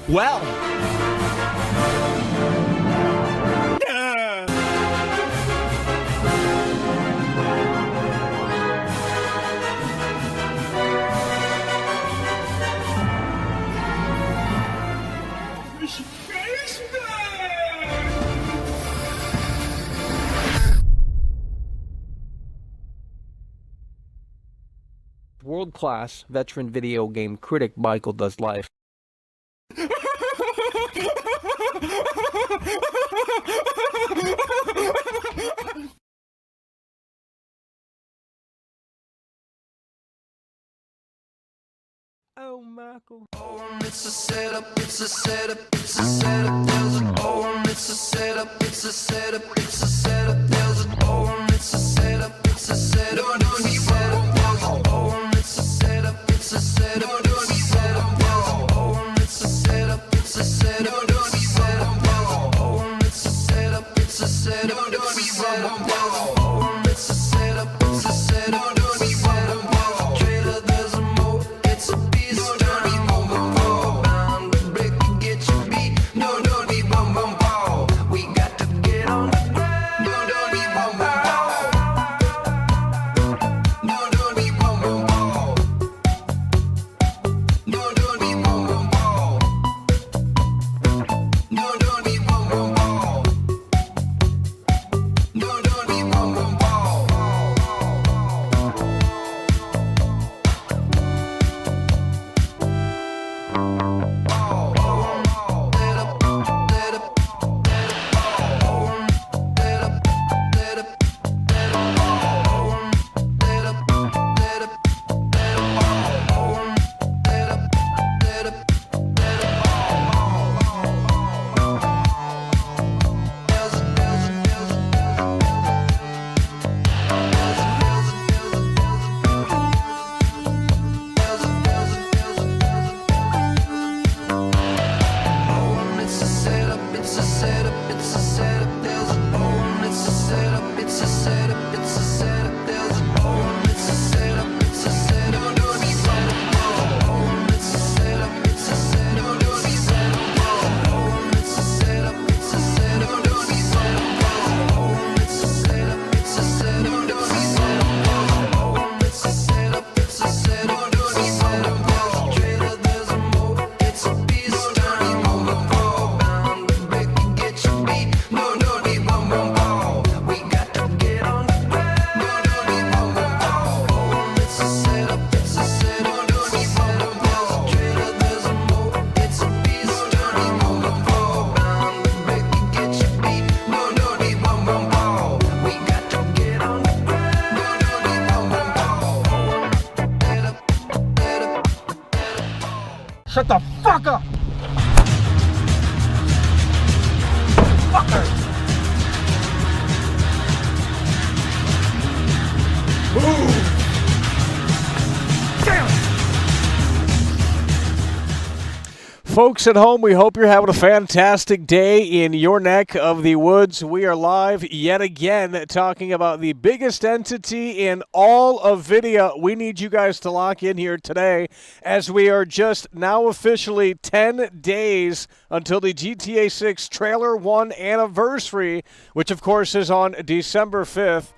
Well. World-class veteran video game critic Michael Does Life. Oh, Michael. Oh, it's a setup, it's a setup, it's a setup. There's an oh, it's a setup, it's a setup, it's a setup. There's an oh, it's a setup, it's a setup. No, no, he setup. There's an oh, it's a setup, it's a setup. No, no, he setup. There's an oh, it's a setup, it's a setup. No, no, he setup. There's an oh, it's a setup, it's a setup. No, no, he setup. There's an oh, it's a setup, it's a setup. No, no, he setup. There's a trailer, there's a moat, it's a Shut the fuck up! Fucker! Move! Folks at home, we hope you're having a fantastic day in your neck of the woods. We are live yet again talking about the biggest entity in all of video. We need you guys to lock in here today as we are just now officially 10 days until the GTA 6 Trailer 1 anniversary, which of course is on December 5th,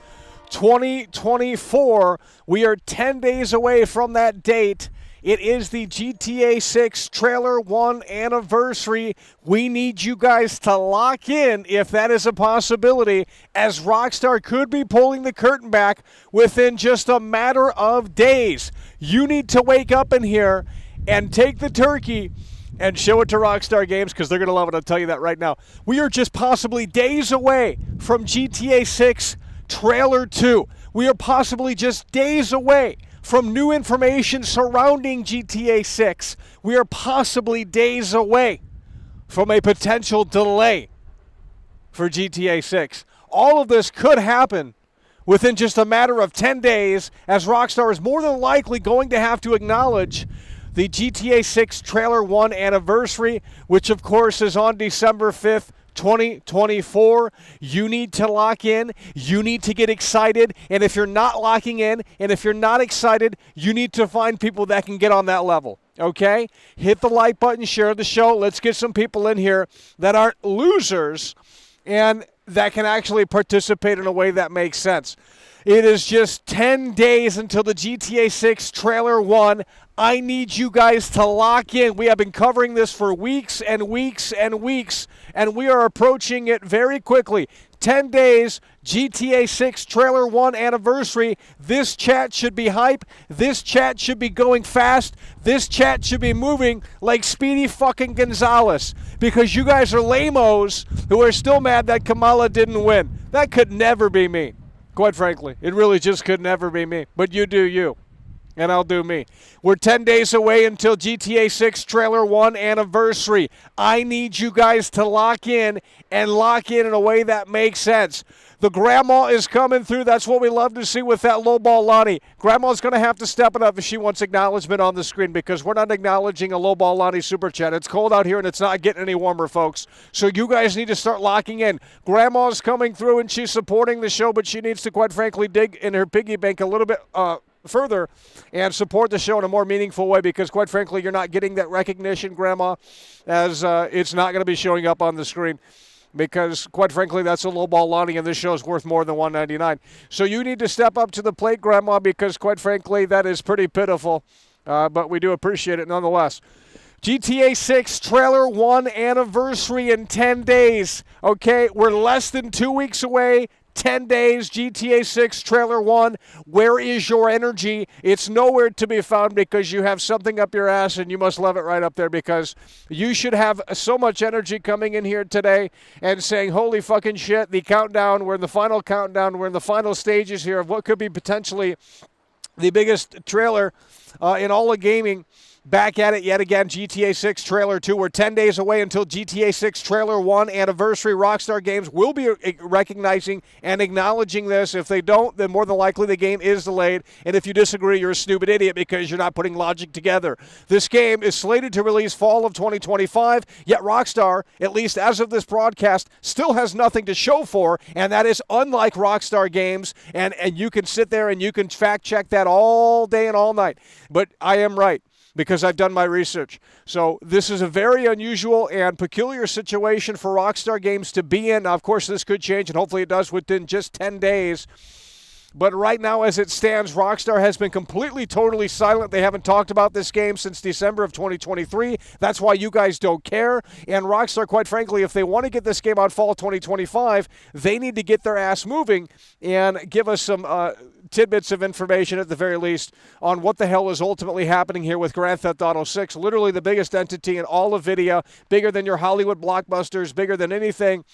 2024. We are 10 days away from that date. It is the GTA 6 Trailer 1 anniversary. We need you guys to lock in if that is a possibility, as Rockstar could be pulling the curtain back within just a matter of days. You need to wake up in here and take the turkey and show it to Rockstar Games, because they're going to love it. I'll tell you that right now. We are just possibly days away from GTA 6 Trailer 2. We are possibly just days away from new information surrounding GTA 6. We are possibly days away from a potential delay for GTA 6. All of this could happen within just a matter of 10 days, as Rockstar is more than likely going to have to acknowledge the GTA 6 Trailer 1 anniversary, which of course is on December 5th, 2024. You need to lock in. You need to get excited. And if you're not locking in, and if you're not excited, you need to find people that can get on that level. Okay? Hit the like button, share the show. Let's get some people in here that aren't losers and that can actually participate in a way that makes sense. It is just 10 days until the GTA 6 Trailer 1. I need you guys to lock in. We have been covering this for weeks and weeks and weeks, and we are approaching it very quickly. 10 days, GTA 6 Trailer 1 anniversary. This chat should be hype. This chat should be going fast. This chat should be moving like Speedy fucking Gonzalez, because you guys are lame-os who are still mad that Kamala didn't win. That could never be me, quite frankly. It really just could never be me. But you do you, and I'll do me. We're 10 days away until GTA 6 Trailer 1 anniversary. I need you guys to lock in, and lock in a way that makes sense. The grandma is coming through. That's what we love to see with that lowball Lonnie. Grandma's going to have to step it up if she wants acknowledgement on the screen, because we're not acknowledging a lowball Lonnie super chat. It's cold out here, and it's not getting any warmer, folks. So you guys need to start locking in. Grandma's coming through, and she's supporting the show, but she needs to, quite frankly, dig in her piggy bank a little bit further and support the show in a more meaningful way, because quite frankly you're not getting that recognition, Grandma, as it's not going to be showing up on the screen, because quite frankly that's a lowball Lonnie, and this show is worth more than $1.99. So you need to step up to the plate, Grandma, because quite frankly that is pretty pitiful, but we do appreciate it nonetheless. GTA 6 Trailer 1 anniversary in 10 days. Okay, we're less than 2 weeks away. 10 days, GTA 6 Trailer 1. Where is your energy? It's nowhere to be found, because you have something up your ass and you must love it right up there, because you should have so much energy coming in here today and saying, holy fucking shit, the countdown, we're in the final countdown, we're in the final stages here of what could be potentially the biggest trailer in all of gaming. Back at it yet again, GTA 6 Trailer 2. We're 10 days away until GTA 6 Trailer 1 anniversary. Rockstar Games will be recognizing and acknowledging this. If they don't, then more than likely the game is delayed. And if you disagree, you're a stupid idiot, because you're not putting logic together. This game is slated to release fall of 2025, yet Rockstar, at least as of this broadcast, still has nothing to show for, and that is unlike Rockstar Games. And you can sit there and you can fact check that all day and all night. But I am right, because I've done my research. So this is a very unusual and peculiar situation for Rockstar Games to be in. Now, of course, this could change, and hopefully it does within just 10 days. But right now, as it stands, Rockstar has been completely, totally silent. They haven't talked about this game since December of 2023. That's why you guys don't care. And Rockstar, quite frankly, if they want to get this game out fall 2025, they need to get their ass moving and give us some tidbits of information at the very least on what the hell is ultimately happening here with Grand Theft Auto 6. Literally the biggest entity in all of video, bigger than your Hollywood blockbusters, bigger than anything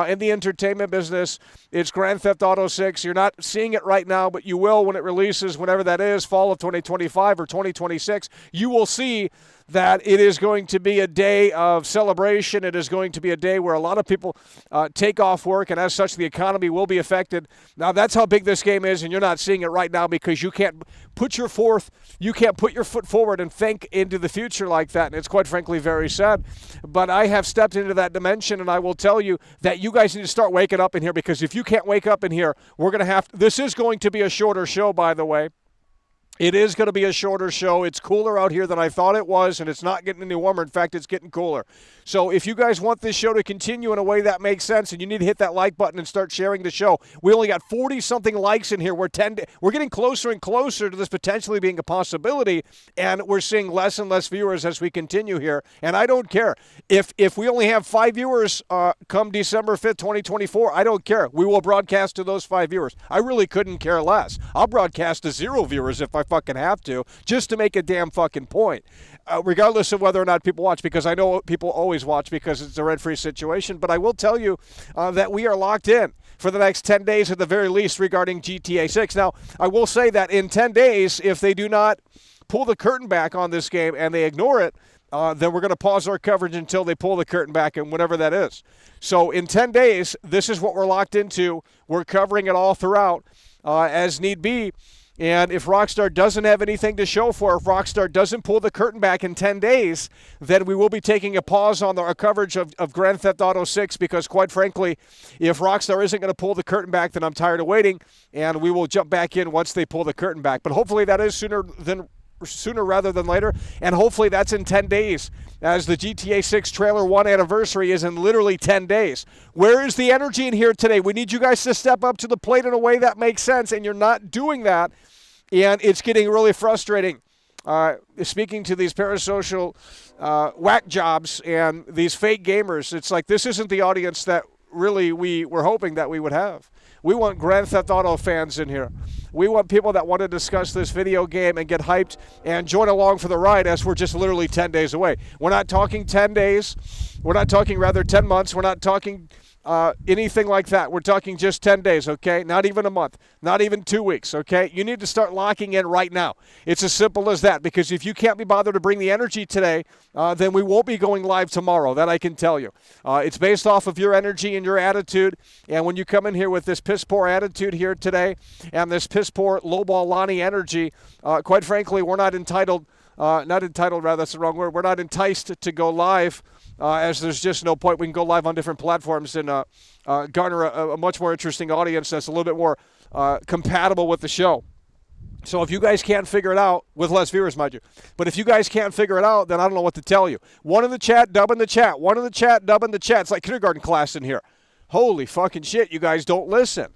in the entertainment business. It's Grand Theft Auto 6. You're not seeing it right now, but you will when it releases, whenever that is, fall of 2025 or 2026. You will see that it is going to be a day of celebration. It is going to be a day where a lot of people take off work, and as such, the economy will be affected. Now, that's how big this game is, and you're not seeing it right now because you can't put your foot forward and think into the future like that, and it's quite frankly very sad. But I have stepped into that dimension, and I will tell you that you guys need to start waking up in here, because if you can't wake up in here, we're going to have to. This is going to be a shorter show, by the way. It is going to be a shorter show. It's cooler out here than I thought it was, and it's not getting any warmer. In fact, it's getting cooler. So if you guys want this show to continue in a way that makes sense, and you need to hit that like button and start sharing the show. We only got 40-something likes in here. We're getting closer and closer to this potentially being a possibility, and we're seeing less and less viewers as we continue here. And I don't care. If we only have 5 viewers come December 5th, 2024, I don't care. We will broadcast to those 5 viewers. I really couldn't care less. I'll broadcast to 0 viewers if I fucking have to, just to make a damn fucking point, regardless of whether or not people watch, because I know people always watch because it's a rent-free situation. But I will tell you that we are locked in for the next 10 days at the very least regarding GTA 6. Now, I will say that in 10 days, if they do not pull the curtain back on this game and they ignore it, then we're going to pause our coverage until they pull the curtain back, and whatever that is. So in 10 days, this is what we're locked into. We're covering it all throughout as need be. And if Rockstar doesn't have anything to show for, if Rockstar doesn't pull the curtain back in 10 days, then we will be taking a pause on our coverage of Grand Theft Auto 6, because quite frankly, if Rockstar isn't going to pull the curtain back, then I'm tired of waiting, and we will jump back in once they pull the curtain back. But hopefully that is sooner rather than later, and hopefully that's in 10 days, as the GTA 6 Trailer 1 anniversary is in literally 10 days. Where is the energy in here today? We need you guys to step up to the plate in a way that makes sense, and you're not doing that, and it's getting really frustrating. Speaking to these parasocial whack jobs and these fake gamers, it's like this isn't the audience that really we were hoping that we would have. We want Grand Theft Auto fans in here. We want people that want to discuss this video game and get hyped and join along for the ride, as we're just literally 10 days away. We're not talking 10 days. We're not talking, rather, 10 months. We're not talking anything like that. We're talking just 10 days, okay? Not even a month. Not even 2 weeks, okay? You need to start locking in right now. It's as simple as that, because if you can't be bothered to bring the energy today, then we won't be going live tomorrow. That I can tell you. It's based off of your energy and your attitude, and when you come in here with this piss-poor attitude here today and this piss-poor lowball Lonnie energy, quite frankly, we're not entitled, that's the wrong word, we're not enticed to go live, as there's just no point. We can go live on different platforms and garner a much more interesting audience that's a little bit more compatible with the show. So if you guys can't figure it out, with less viewers, mind you, but if you guys can't figure it out, then I don't know what to tell you. One in the chat, dub in the chat. One in the chat, dub in the chat. It's like kindergarten class in here. Holy fucking shit, you guys don't listen.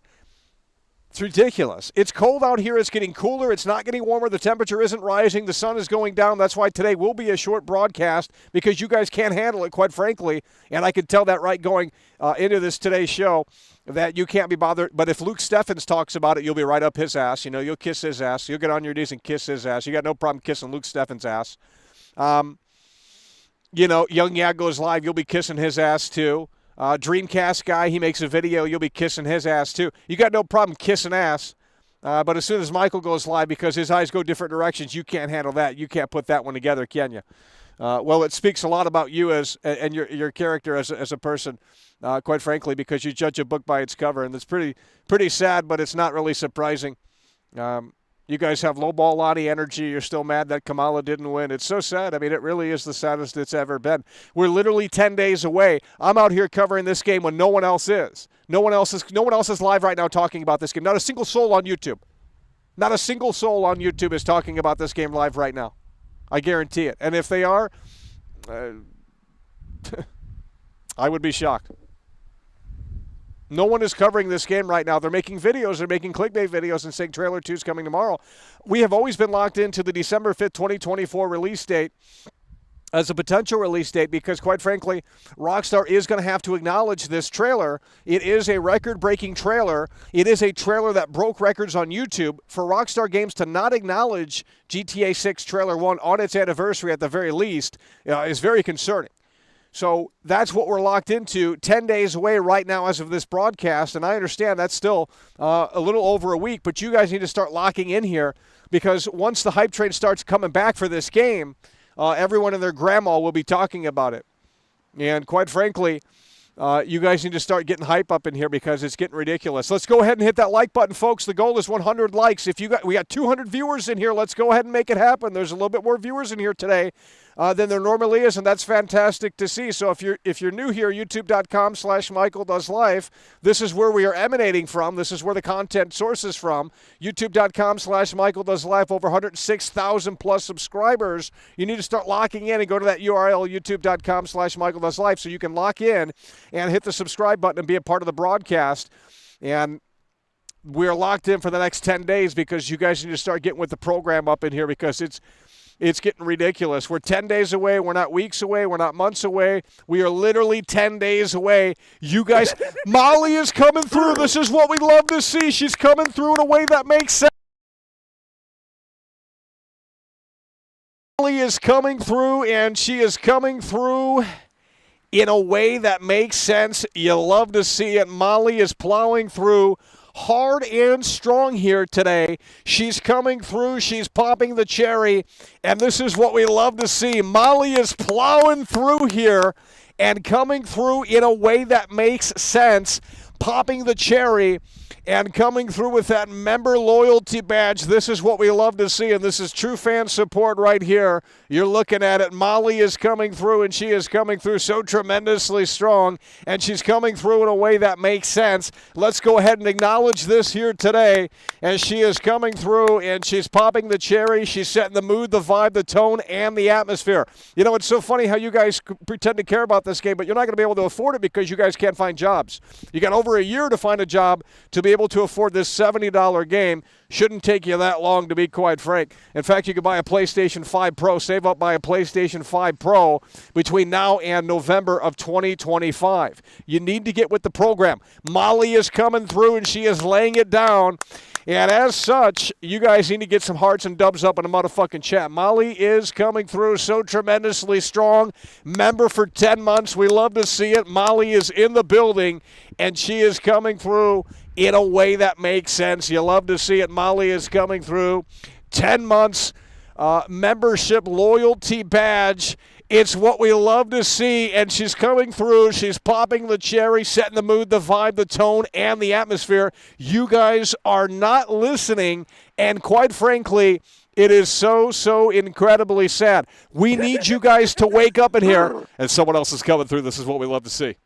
It's ridiculous. It's cold out here. It's getting cooler. It's not getting warmer. The temperature isn't rising. The sun is going down. That's why today will be a short broadcast, because you guys can't handle it, quite frankly. And I could tell that right going into this today's show, that you can't be bothered. But if Luke Steffens talks about it, you'll be right up his ass. You know, you'll kiss his ass. You'll get on your knees and kiss his ass. You got no problem kissing Luke Steffens' ass. You know, Young Yag goes live. You'll be kissing his ass too. Dreamcast guy, he makes a video, you'll be kissing his ass too. You got no problem kissing ass, but as soon as Michael goes live, because his eyes go different directions, you can't handle that. You can't put that one together, can you? Well, it speaks a lot about you and your character as a person, quite frankly, because you judge a book by its cover, and it's pretty sad, but it's not really surprising. You guys have lowball Lonnie energy. You're still mad that Kamala didn't win. It's so sad. I mean, it really is the saddest it's ever been. We're literally 10 days away. I'm out here covering this game when no one else is. No one else is live right now talking about this game. Not a single soul on YouTube. Not a single soul on YouTube is talking about this game live right now. I guarantee it. And if they are, I would be shocked. No one is covering this game right now. They're making videos. They're making clickbait videos and saying Trailer 2 is coming tomorrow. We have always been locked into the December 5th, 2024 release date as a potential release date, because, quite frankly, Rockstar is going to have to acknowledge this trailer. It is a record-breaking trailer. It is a trailer that broke records on YouTube. For Rockstar Games to not acknowledge GTA 6 Trailer 1 on its anniversary at the very least is very concerning. So that's what we're locked into, 10 days away right now as of this broadcast, and I understand that's still a little over a week, but you guys need to start locking in here, because once the hype train starts coming back for this game, everyone and their grandma will be talking about it. And quite frankly, you guys need to start getting hype up in here because it's getting ridiculous. Let's go ahead and hit that like button, folks. The goal is 100 likes. We got 200 viewers in here. Let's go ahead and make it happen. There's a little bit more viewers in here today than there normally is, and that's fantastic to see. So if you're new here, youtube.com/MichaelDoesLife, this is where we are emanating from. This is where the content source is from. youtube.com/MichaelDoesLife, over 106,000 plus subscribers. You need to start locking in and go to that URL, youtube.com/MichaelDoesLife, so you can lock in and hit the subscribe button and be a part of the broadcast. And we're locked in for the next 10 days because you guys need to start getting with the program up in here because it's getting ridiculous. We're 10 days away. We're not weeks away. We're not months away. We are literally 10 days away. You guys, Molly is coming through. This is what we love to see. She's coming through in a way that makes sense. Molly is coming through, and she is coming through in a way that makes sense. You love to see it. Molly is plowing through hard and strong here today. She's coming through. She's popping the cherry, and this is what we love to see. Molly is plowing through here and coming through in a way that makes sense, popping the cherry and coming through with that member loyalty badge. This is what we love to see, and this is true fan support right here. You're looking at it. Molly is coming through, and she is coming through so tremendously strong, and she's coming through in a way that makes sense. Let's go ahead and acknowledge this here today as she is coming through, and she's popping the cherry. She's setting the mood, the vibe, the tone, and the atmosphere. You know, it's so funny how you guys pretend to care about this game, but you're not going to be able to afford it because you guys can't find jobs. You got over a year to find a job to be able to afford this $70 game. Shouldn't take you that long, to be quite frank. In fact, you could buy a PlayStation 5 Pro, save up by a PlayStation 5 Pro between now and November of 2025. You need to get with the program. Molly is coming through, and she is laying it down. And as such, you guys need to get some hearts and dubs up in the motherfucking chat. Molly is coming through so tremendously strong. Member for 10 months. We love to see it. Molly is in the building, and she is coming through in a way that makes sense. You love to see it. Molly is coming through. 10 months membership loyalty badge. It's what we love to see, and she's coming through. She's popping the cherry, setting the mood, the vibe, the tone, and the atmosphere. You guys are not listening, and quite frankly, it is so incredibly sad. We need you guys to wake up in here, and someone else is coming through. This is what we love to see.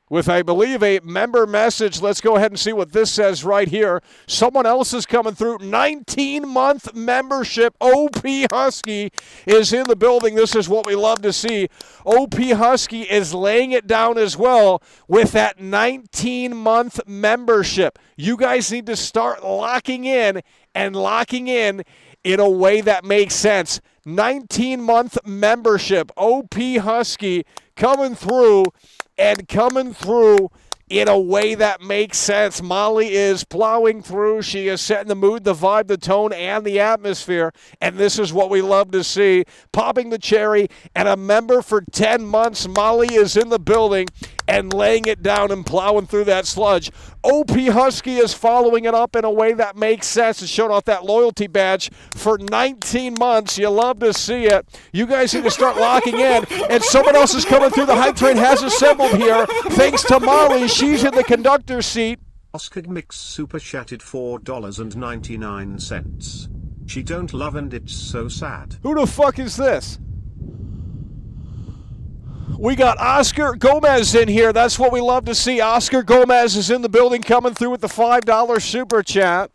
With, I believe, a member message. Let's go ahead and see what this says right here. Someone else is coming through. 19-month membership. OP Husky is in the building. This is what we love to see. OP Husky is laying it down as well with that 19-month membership. You guys need to start locking in and locking in a way that makes sense. 19-month membership. OP Husky coming through and coming through in a way that makes sense. Molly is plowing through. She is setting the mood, the vibe, the tone, and the atmosphere. And this is what we love to see. Popping the cherry and a member for 10 months. Molly is in the building and laying it down and plowing through that sludge. OP Husky is following it up in a way that makes sense and showing off that loyalty badge for 19 months. You love to see it. You guys need to start locking in. And someone else is coming through. The hype train has assembled here. Thanks to Molly. She's in the conductor's seat. Oscar Mix super chatted $4.99. She don't love and it's so sad. Who the fuck is this? We got Oscar Gomez in here. That's what we love to see. Oscar Gomez is in the building, coming through with the $5 super chat.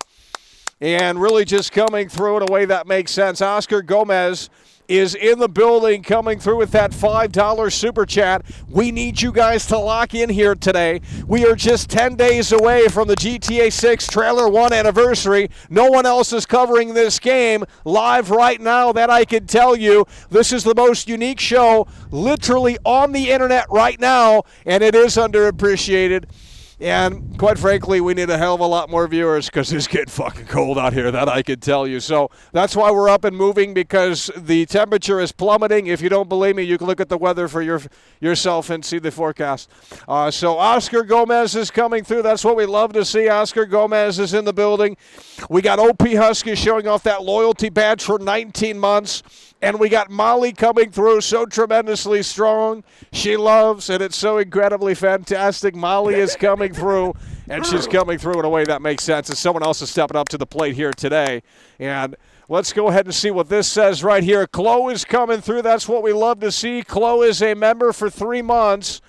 And really just coming through in a way that makes sense. Oscar Gomez is in the building, coming through with that $5 super chat. We need you guys to lock in here today. We are just 10 days away from the GTA 6 Trailer 1 anniversary. No one else is covering this game live right now, that I can tell you. This is the most unique show literally on the internet right now, and it is underappreciated. And quite frankly, we need a hell of a lot more viewers because it's getting fucking cold out here, that I can tell you. So that's why we're up and moving, because the temperature is plummeting. If you don't believe me, you can look at the weather for yourself and see the forecast. So Oscar Gomez is coming through. That's what we love to see. Oscar Gomez is in the building. We got OP Husky showing off that loyalty badge for 19 months. And we got Molly coming through so tremendously strong. She loves, and it's so incredibly fantastic. Molly is coming through, and she's coming through in a way that makes sense. And someone else is stepping up to the plate here today. And let's go ahead and see what this says right here. Chloe is coming through. That's what we love to see. Chloe is a member for 3 months,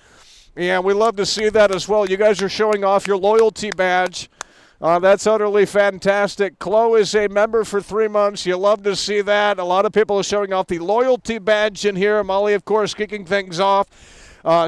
and we love to see that as well. You guys are showing off your loyalty badge. That's utterly fantastic. Chloe is a member for 3 months. You love to see that. A lot of people are showing off the loyalty badge in here. Molly, of course, kicking things off,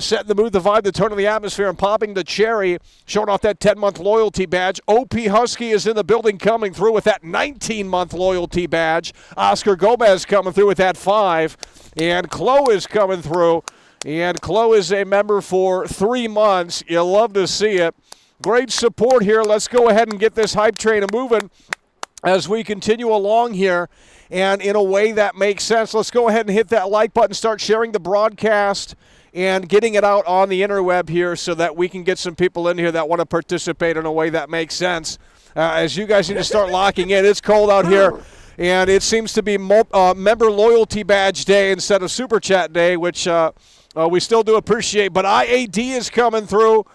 setting the mood, the vibe, the tone of the atmosphere, and popping the cherry, showing off that 10-month loyalty badge. OP Husky is in the building coming through with that 19-month loyalty badge. Oscar Gomez coming through with that 5. And Chloe is coming through. And Chloe is a member for 3 months. You love to see it. Great support here. Let's go ahead and get this hype train moving as we continue along here. And in a way that makes sense, let's go ahead and hit that like button, start sharing the broadcast and getting it out on the interweb here so that we can get some people in here that want to participate in a way that makes sense. As you guys need to start locking in. It's cold out here, and it seems to be member loyalty badge day instead of super chat day, which we still do appreciate. But IAD is coming through.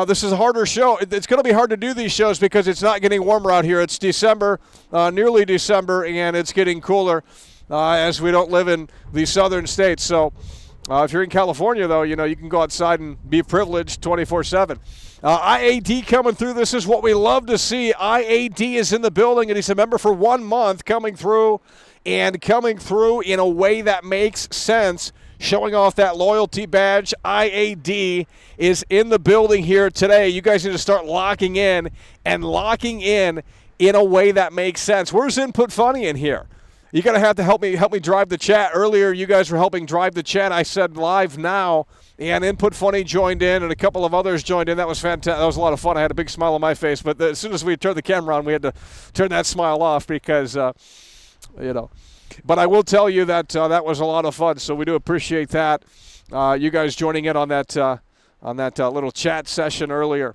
This is a harder show. It's going to be hard to do these shows because it's not getting warmer out here. It's December, nearly December, and it's getting cooler as we don't live in the southern states. So if you're in California, though, you know, you can go outside and be privileged 24/7. IAD coming through. This is what we love to see. IAD is in the building, and he's a member for 1 month coming through in a way that makes sense. Showing off that loyalty badge. IAD is in the building here today. You guys need to start locking in a way that makes sense. Where's Input Funny in here? You're going to have to help me drive the chat. Earlier, you guys were helping drive the chat. I said live now, and Input Funny joined in, and a couple of others joined in. That was fantastic. That was a lot of fun. I had a big smile on my face, but as soon as we turned the camera on, we had to turn that smile off because, But I will tell you that that was a lot of fun, so we do appreciate that. You guys joining in on that little chat session earlier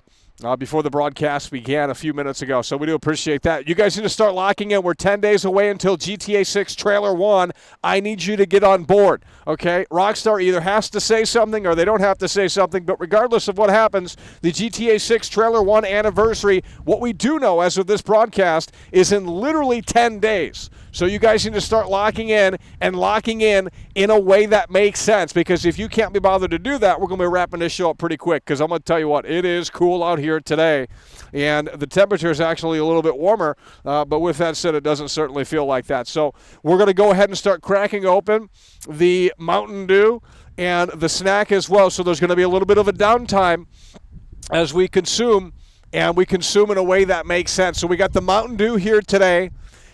before the broadcast began a few minutes ago, so we do appreciate that. You guys need to start locking in. We're 10 days away until GTA 6 Trailer 1. I need you to get on board, okay? Rockstar either has to say something or they don't have to say something, but regardless of what happens, the GTA 6 Trailer 1 anniversary, what we do know as of this broadcast is in literally 10 days. So you guys need to start locking in a way that makes sense, because if you can't be bothered to do that, we're going to be wrapping this show up pretty quick, because I'm going to tell you what, it is cool out here today, and the temperature is actually a little bit warmer, but with that said, it doesn't certainly feel like that. So we're going to go ahead and start cracking open the Mountain Dew and the snack as well, so there's going to be a little bit of a downtime as we consume, and we consume in a way that makes sense. So we got the Mountain Dew here today,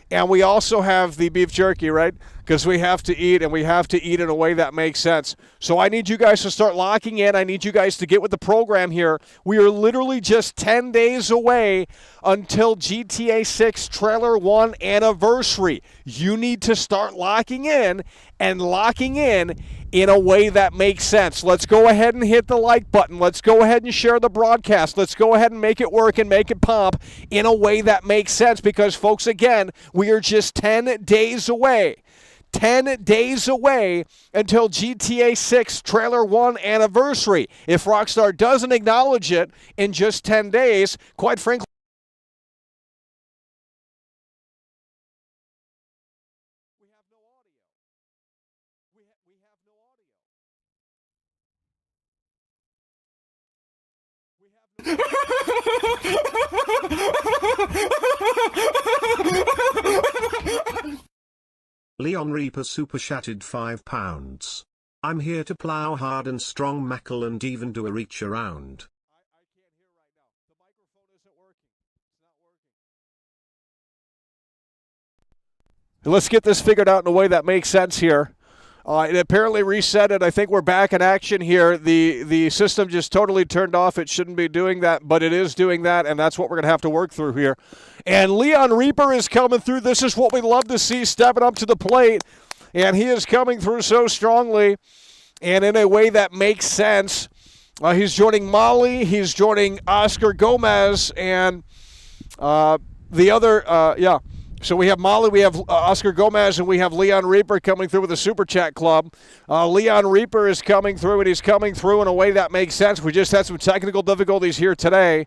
and we also have the beef jerky, right? Because we have to eat, and we have to eat in a way that makes sense. So I need you guys to start locking in. I need you guys to get with the program here. We are literally just 10 days away until GTA 6 Trailer 1 anniversary. You need to start locking in a way that makes sense. Let's go ahead and hit the like button. Let's go ahead and share the broadcast. Let's go ahead and make it work and make it pop in a way that makes sense, because, folks, again, we are just 10 days away. 10 days away until GTA 6 Trailer 1 anniversary. If Rockstar doesn't acknowledge it in just 10 days, quite frankly, we have no audio. We have no audio. Leon Reaper super chatted £5. I'm here to plow hard and strong mackle and even do a reach around. I can't hear right now. The microphone isn't working. It's not working. Let's get this figured out in a way that makes sense here. It apparently reset it. I think we're back in action here. The system just totally turned off. It shouldn't be doing that, but it is doing that, and that's what we're going to have to work through here. And Leon Reaper is coming through. This is what we love to see, stepping up to the plate, and he is coming through so strongly and in a way that makes sense. He's joining Molly. He's joining Oscar Gomez and the other, So we have Molly, we have Oscar Gomez, and we have Leon Reaper coming through with the Super Chat Club. Leon Reaper is coming through, and he's coming through in a way that makes sense. We just had some technical difficulties here today,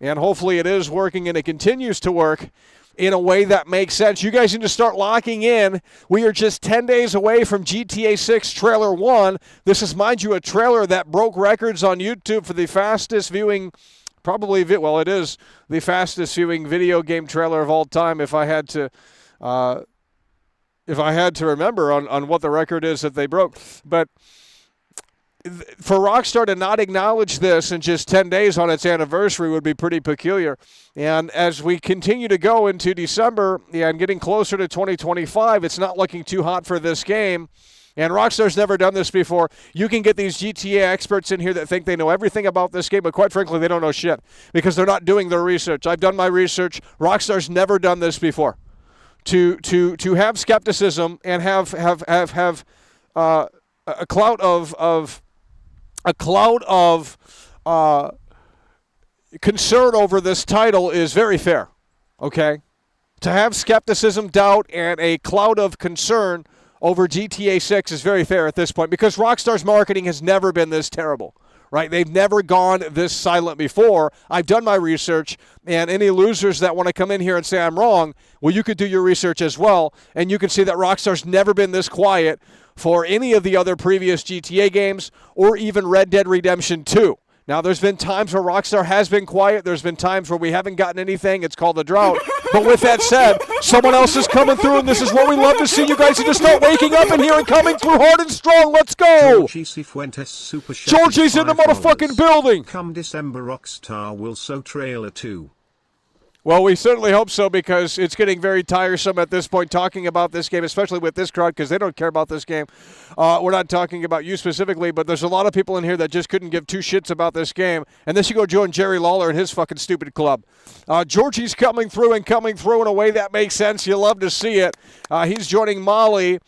and hopefully it is working and it continues to work in a way that makes sense. You guys need to start locking in. We are just 10 days away from GTA 6 Trailer 1. This is, mind you, a trailer that broke records on YouTube for the fastest viewing, it is the fastest viewing video game trailer of all time if I had to remember on what the record is that they broke. But for Rockstar to not acknowledge this in just 10 days on its anniversary would be pretty peculiar. And as we continue to go into December and getting closer to 2025, it's not looking too hot for this game. And Rockstar's never done this before. You can get these GTA experts in here that think they know everything about this game, but quite frankly, they don't know shit because they're not doing their research. I've done my research. Rockstar's never done this before. To have skepticism and have a cloud of concern over this title is very fair. Okay, to have skepticism, doubt, and a cloud of concern over GTA 6 is very fair at this point because Rockstar's marketing has never been this terrible, right? They've never gone this silent before. I've done my research, and any losers that want to come in here and say I'm wrong, well, you could do your research as well, and you can see that Rockstar's never been this quiet for any of the other previous GTA games or even Red Dead Redemption 2. Now, there's been times where Rockstar has been quiet. There's been times where we haven't gotten anything. It's called a drought. But with that said, someone else is coming through, and this is what we love to see. You guys need to start waking up in here and coming through hard and strong. Let's go. Georgie's in the motherfucking building. Come December, Rockstar will show trailer 2. Well, we certainly hope so because it's getting very tiresome at this point talking about this game, especially with this crowd because they don't care about this game. We're not talking about you specifically, but there's a lot of people in here that just couldn't give two shits about this game. And then you go join Jerry Lawler and his fucking stupid club. Georgie's coming through in a way that makes sense. You love to see it. He's joining Molly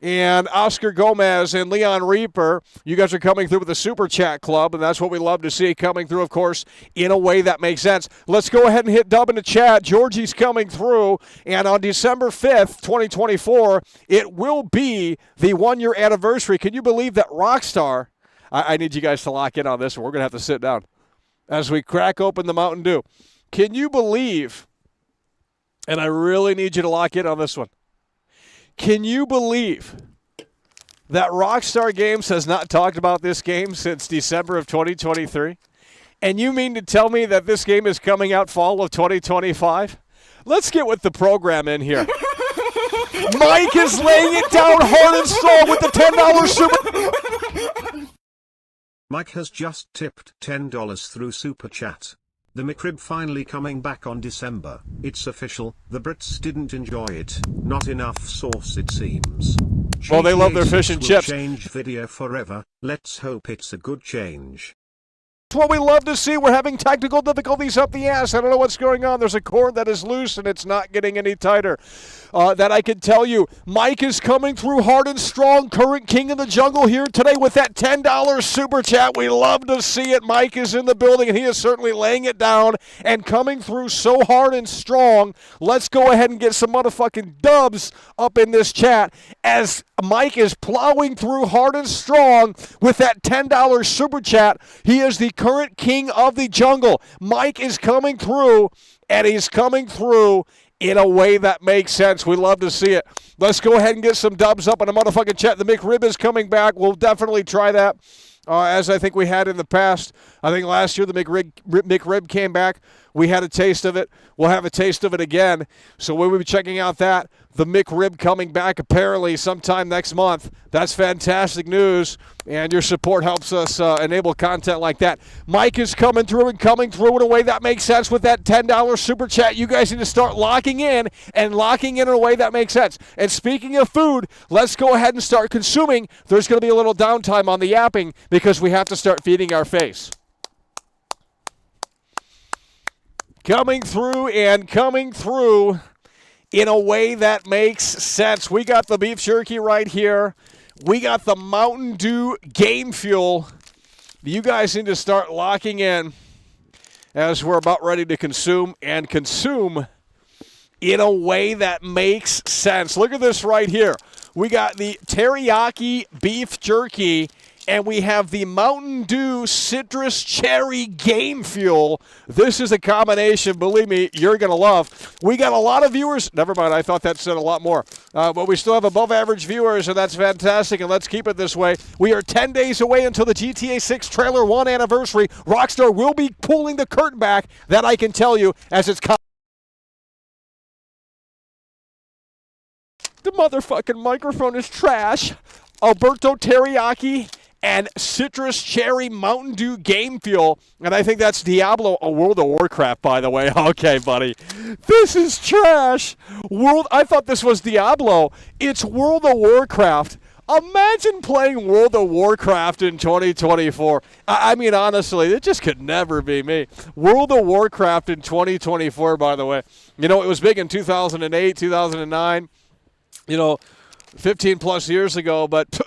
and Oscar Gomez and Leon Reaper. You guys are coming through with the Super Chat Club, and that's what we love to see coming through, of course, in a way that makes sense. Let's go ahead and hit dub in the chat. Georgie's coming through, and on December 5th, 2024, it will be the one-year anniversary. Can you believe that Rockstar, I need you guys to lock in on this one. We're going to have to sit down as we crack open the Mountain Dew. Can you believe, and I really need you to lock in on this one, can you believe that Rockstar Games has not talked about this game since December of 2023? And you mean to tell me that this game is coming out fall of 2025? Let's get with the program in here. Mike is laying it down hard and strong with the $10 super. Mike has just tipped $10 through Super Chat. The McRib finally coming back on December. It's official. The Brits didn't enjoy it. Not enough sauce, it seems. Well, they love their fish and chips. Change video forever. Let's hope it's a good change. It's what we love to see. We're having technical difficulties up the ass. I don't know what's going on. There's a cord that is loose and it's not getting any tighter. That I can tell you. Mike is coming through hard and strong. Current king of the jungle here today with that $10 super chat. We love to see it. Mike is in the building and he is certainly laying it down and coming through so hard and strong. Let's go ahead and get some motherfucking dubs up in this chat as Mike is plowing through hard and strong with that $10 super chat. He is the current king of the jungle. Mike is coming through, and he's coming through in a way that makes sense. We love to see it. Let's go ahead and get some dubs up in the motherfucking chat. The McRib is coming back. We'll definitely try that, as I think we had in the past. I think last year the McRib came back. We had a taste of it. We'll have a taste of it again. So we will be checking out that. The McRib coming back apparently sometime next month. That's fantastic news, and your support helps us enable content like that. Mike is coming through in a way that makes sense with that $10 super chat. You guys need to start locking in in a way that makes sense. And speaking of food, let's go ahead and start consuming. There's going to be a little downtime on the yapping because we have to start feeding our face. Coming through in a way that makes sense. We got the beef jerky right here. We got the Mountain Dew Game Fuel. You guys need to start locking in as we're about ready to consume in in a way that makes sense. Look at this right here. We got the teriyaki beef jerky, and we have the Mountain Dew citrus cherry game fuel. This is a combination, believe me, you're going to love. We got a lot of viewers. Never mind, I thought that said a lot more. But we still have above average viewers, and that's fantastic, and let's keep it this way. We are 10 days away until the GTA 6 Trailer 1 anniversary. Rockstar will be pulling the curtain back, that I can tell you, as it's coming. The motherfucking microphone is trash. Alberto Teriyaki and citrus cherry Mountain Dew game fuel. And I think that's Diablo, a World of Warcraft, by the way. Okay, buddy. This is trash. I thought this was Diablo. It's World of Warcraft. Imagine playing World of Warcraft in 2024. I mean, honestly, it just could never be me. World of Warcraft in 2024, by the way. You know, it was big in 2008, 2009. 15 plus years ago, but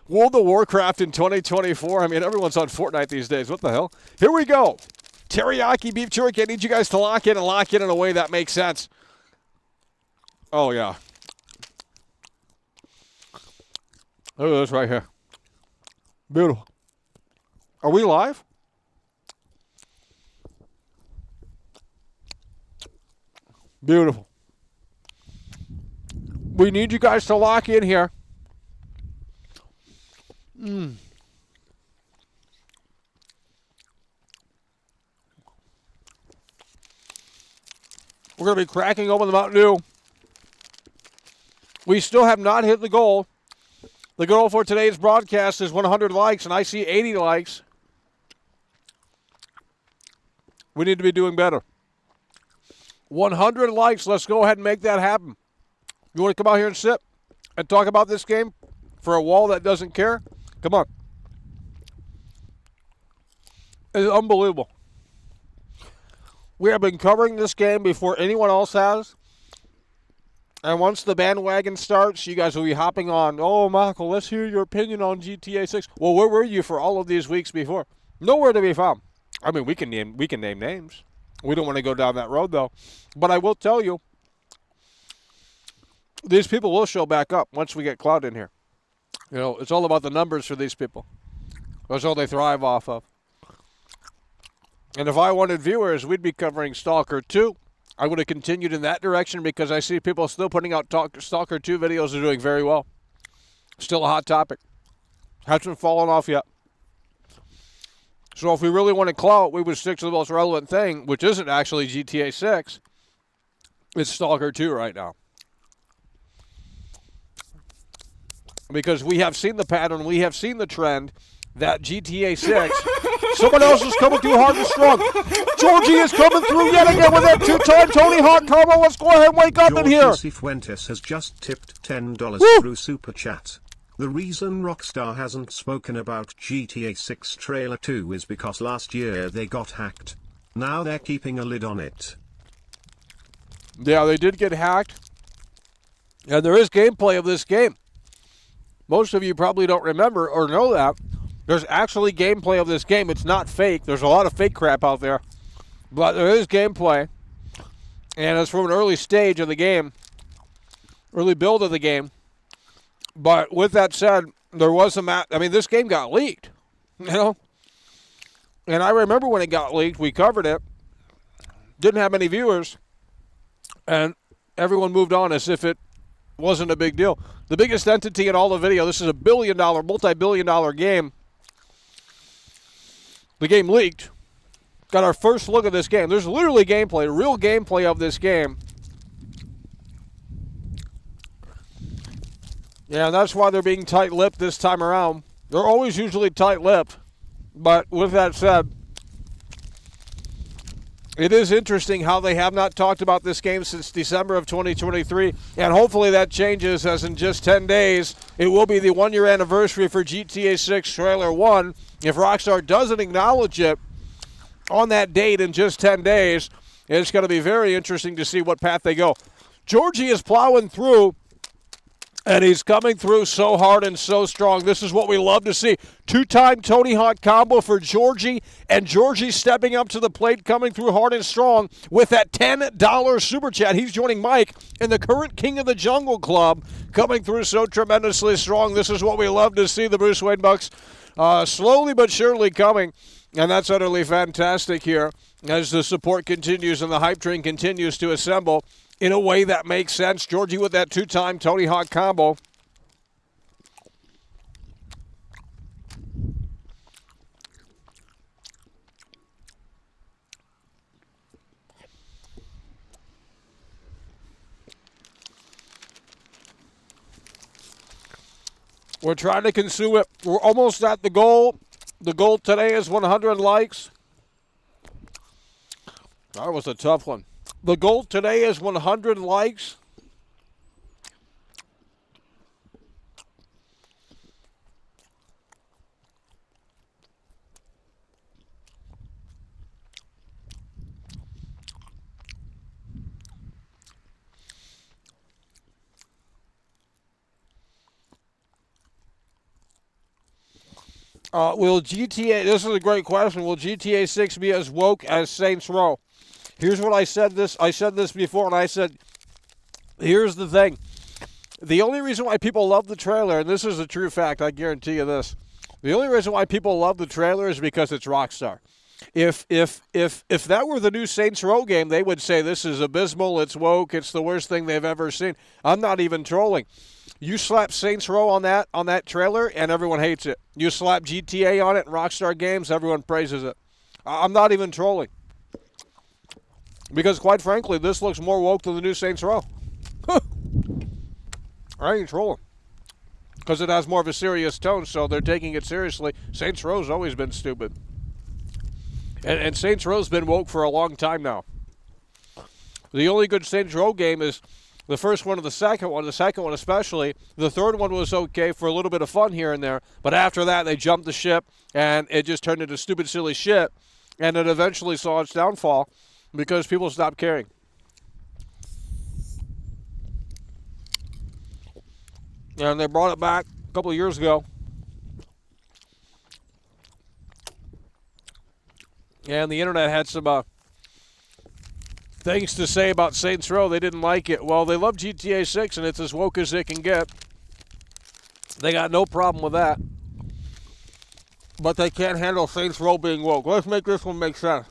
World of Warcraft in 2024, I mean, everyone's on Fortnite these days. What the hell? Here we go. Teriyaki beef jerky. I need you guys to lock in in a way that makes sense. Oh, yeah. Look at this right here. Beautiful. Are we live? Beautiful. We need you guys to lock in here. We're going to be cracking open the Mountain Dew. We still have not hit the goal. The goal for today's broadcast is 100 likes, and I see 80 likes. We need to be doing better. 100 likes. Let's go ahead and make that happen. You want to come out here and sit and talk about this game for a wall that doesn't care? Come on. It's unbelievable. We have been covering this game before anyone else has. And once the bandwagon starts, you guys will be hopping on. Oh, Michael, let's hear your opinion on GTA 6. Well, where were you for all of these weeks before? Nowhere to be found. I mean, we can name names. We don't want to go down that road, though. But I will tell you, these people will show back up once we get clout in here. It's all about the numbers for these people. That's all they thrive off of. And if I wanted viewers, we'd be covering Stalker 2. I would have continued in that direction because I see people still putting out Stalker 2 videos are doing very well. Still a hot topic. Hasn't fallen off yet. So if we really wanted clout, we would stick to the most relevant thing, which isn't actually GTA 6. It's Stalker 2 right now. Because we have seen the pattern, we have seen the trend that GTA 6, someone else is coming through hard and strong. Georgie is coming through yet again with that two-time Tony Hawk combo. Let's go ahead and wake up in here. Georgie Cifuentes has just tipped $10 through Super Chat. The reason Rockstar hasn't spoken about GTA 6 Trailer 2 is because last year they got hacked. Now they're keeping a lid on it. Yeah, they did get hacked. And there is gameplay of this game. Most of you probably don't remember or know that. There's actually gameplay of this game. It's not fake. There's a lot of fake crap out there. But there is gameplay. And it's from an early stage of the game. Early build of the game. But with that said, there was this game got leaked. And I remember when it got leaked, we covered it. Didn't have many viewers. And everyone moved on as if it wasn't a big deal. The biggest entity in all the video, this is a multi-billion-dollar game. The game leaked. Got our first look at this game. There's literally gameplay, real gameplay of this game. Yeah, that's why they're being tight-lipped this time around. They're always usually tight-lipped. But with that said, it is interesting how they have not talked about this game since December of 2023, and hopefully that changes as in just 10 days, it will be the one-year anniversary for GTA 6 Trailer 1. If Rockstar doesn't acknowledge it on that date in just 10 days, it's going to be very interesting to see what path they go. Georgie is plowing through And he's coming through so hard and so strong. This is what we love to see. Two-time Tony Hawk combo for Georgie, and Georgie stepping up to the plate, coming through hard and strong with that $10 super chat. He's joining Mike in the current King of the Jungle Club, coming through so tremendously strong. This is what we love to see, the Bruce Wayne Bucks slowly but surely coming, and that's utterly fantastic here as the support continues and the hype train continues to assemble in a way that makes sense. Georgie with that two-time Tony Hawk combo. We're trying to consume it. We're almost at the goal. The goal today is 100 likes. That was a tough one. The goal today is 100 likes. Will GTA, this is a great question, will GTA 6 be as woke as Saints Row? Here's what I said this before, and I said, here's the thing. The only reason why people love the trailer, and this is a true fact, I guarantee you this. The only reason why people love the trailer is because it's Rockstar. If that were the new Saints Row game, they would say this is abysmal, it's woke, it's the worst thing they've ever seen. I'm not even trolling. You slap Saints Row on that trailer, and everyone hates it. You slap GTA on it in Rockstar Games, everyone praises it. I'm not even trolling. Because, quite frankly, this looks more woke than the new Saints Row. I ain't trolling. Because it has more of a serious tone, so they're taking it seriously. Saints Row's always been stupid. And Saints Row's been woke for a long time now. The only good Saints Row game is the first one and the second one especially. The third one was okay for a little bit of fun here and there, but after that they jumped the ship, and it just turned into stupid, silly shit, and it eventually saw its downfall because people stopped caring. And they brought it back a couple of years ago. And the internet had some things to say about Saints Row. They didn't like it. Well, they love GTA 6, and it's as woke as it can get. They got no problem with that. But they can't handle Saints Row being woke. Let's make this one make sense.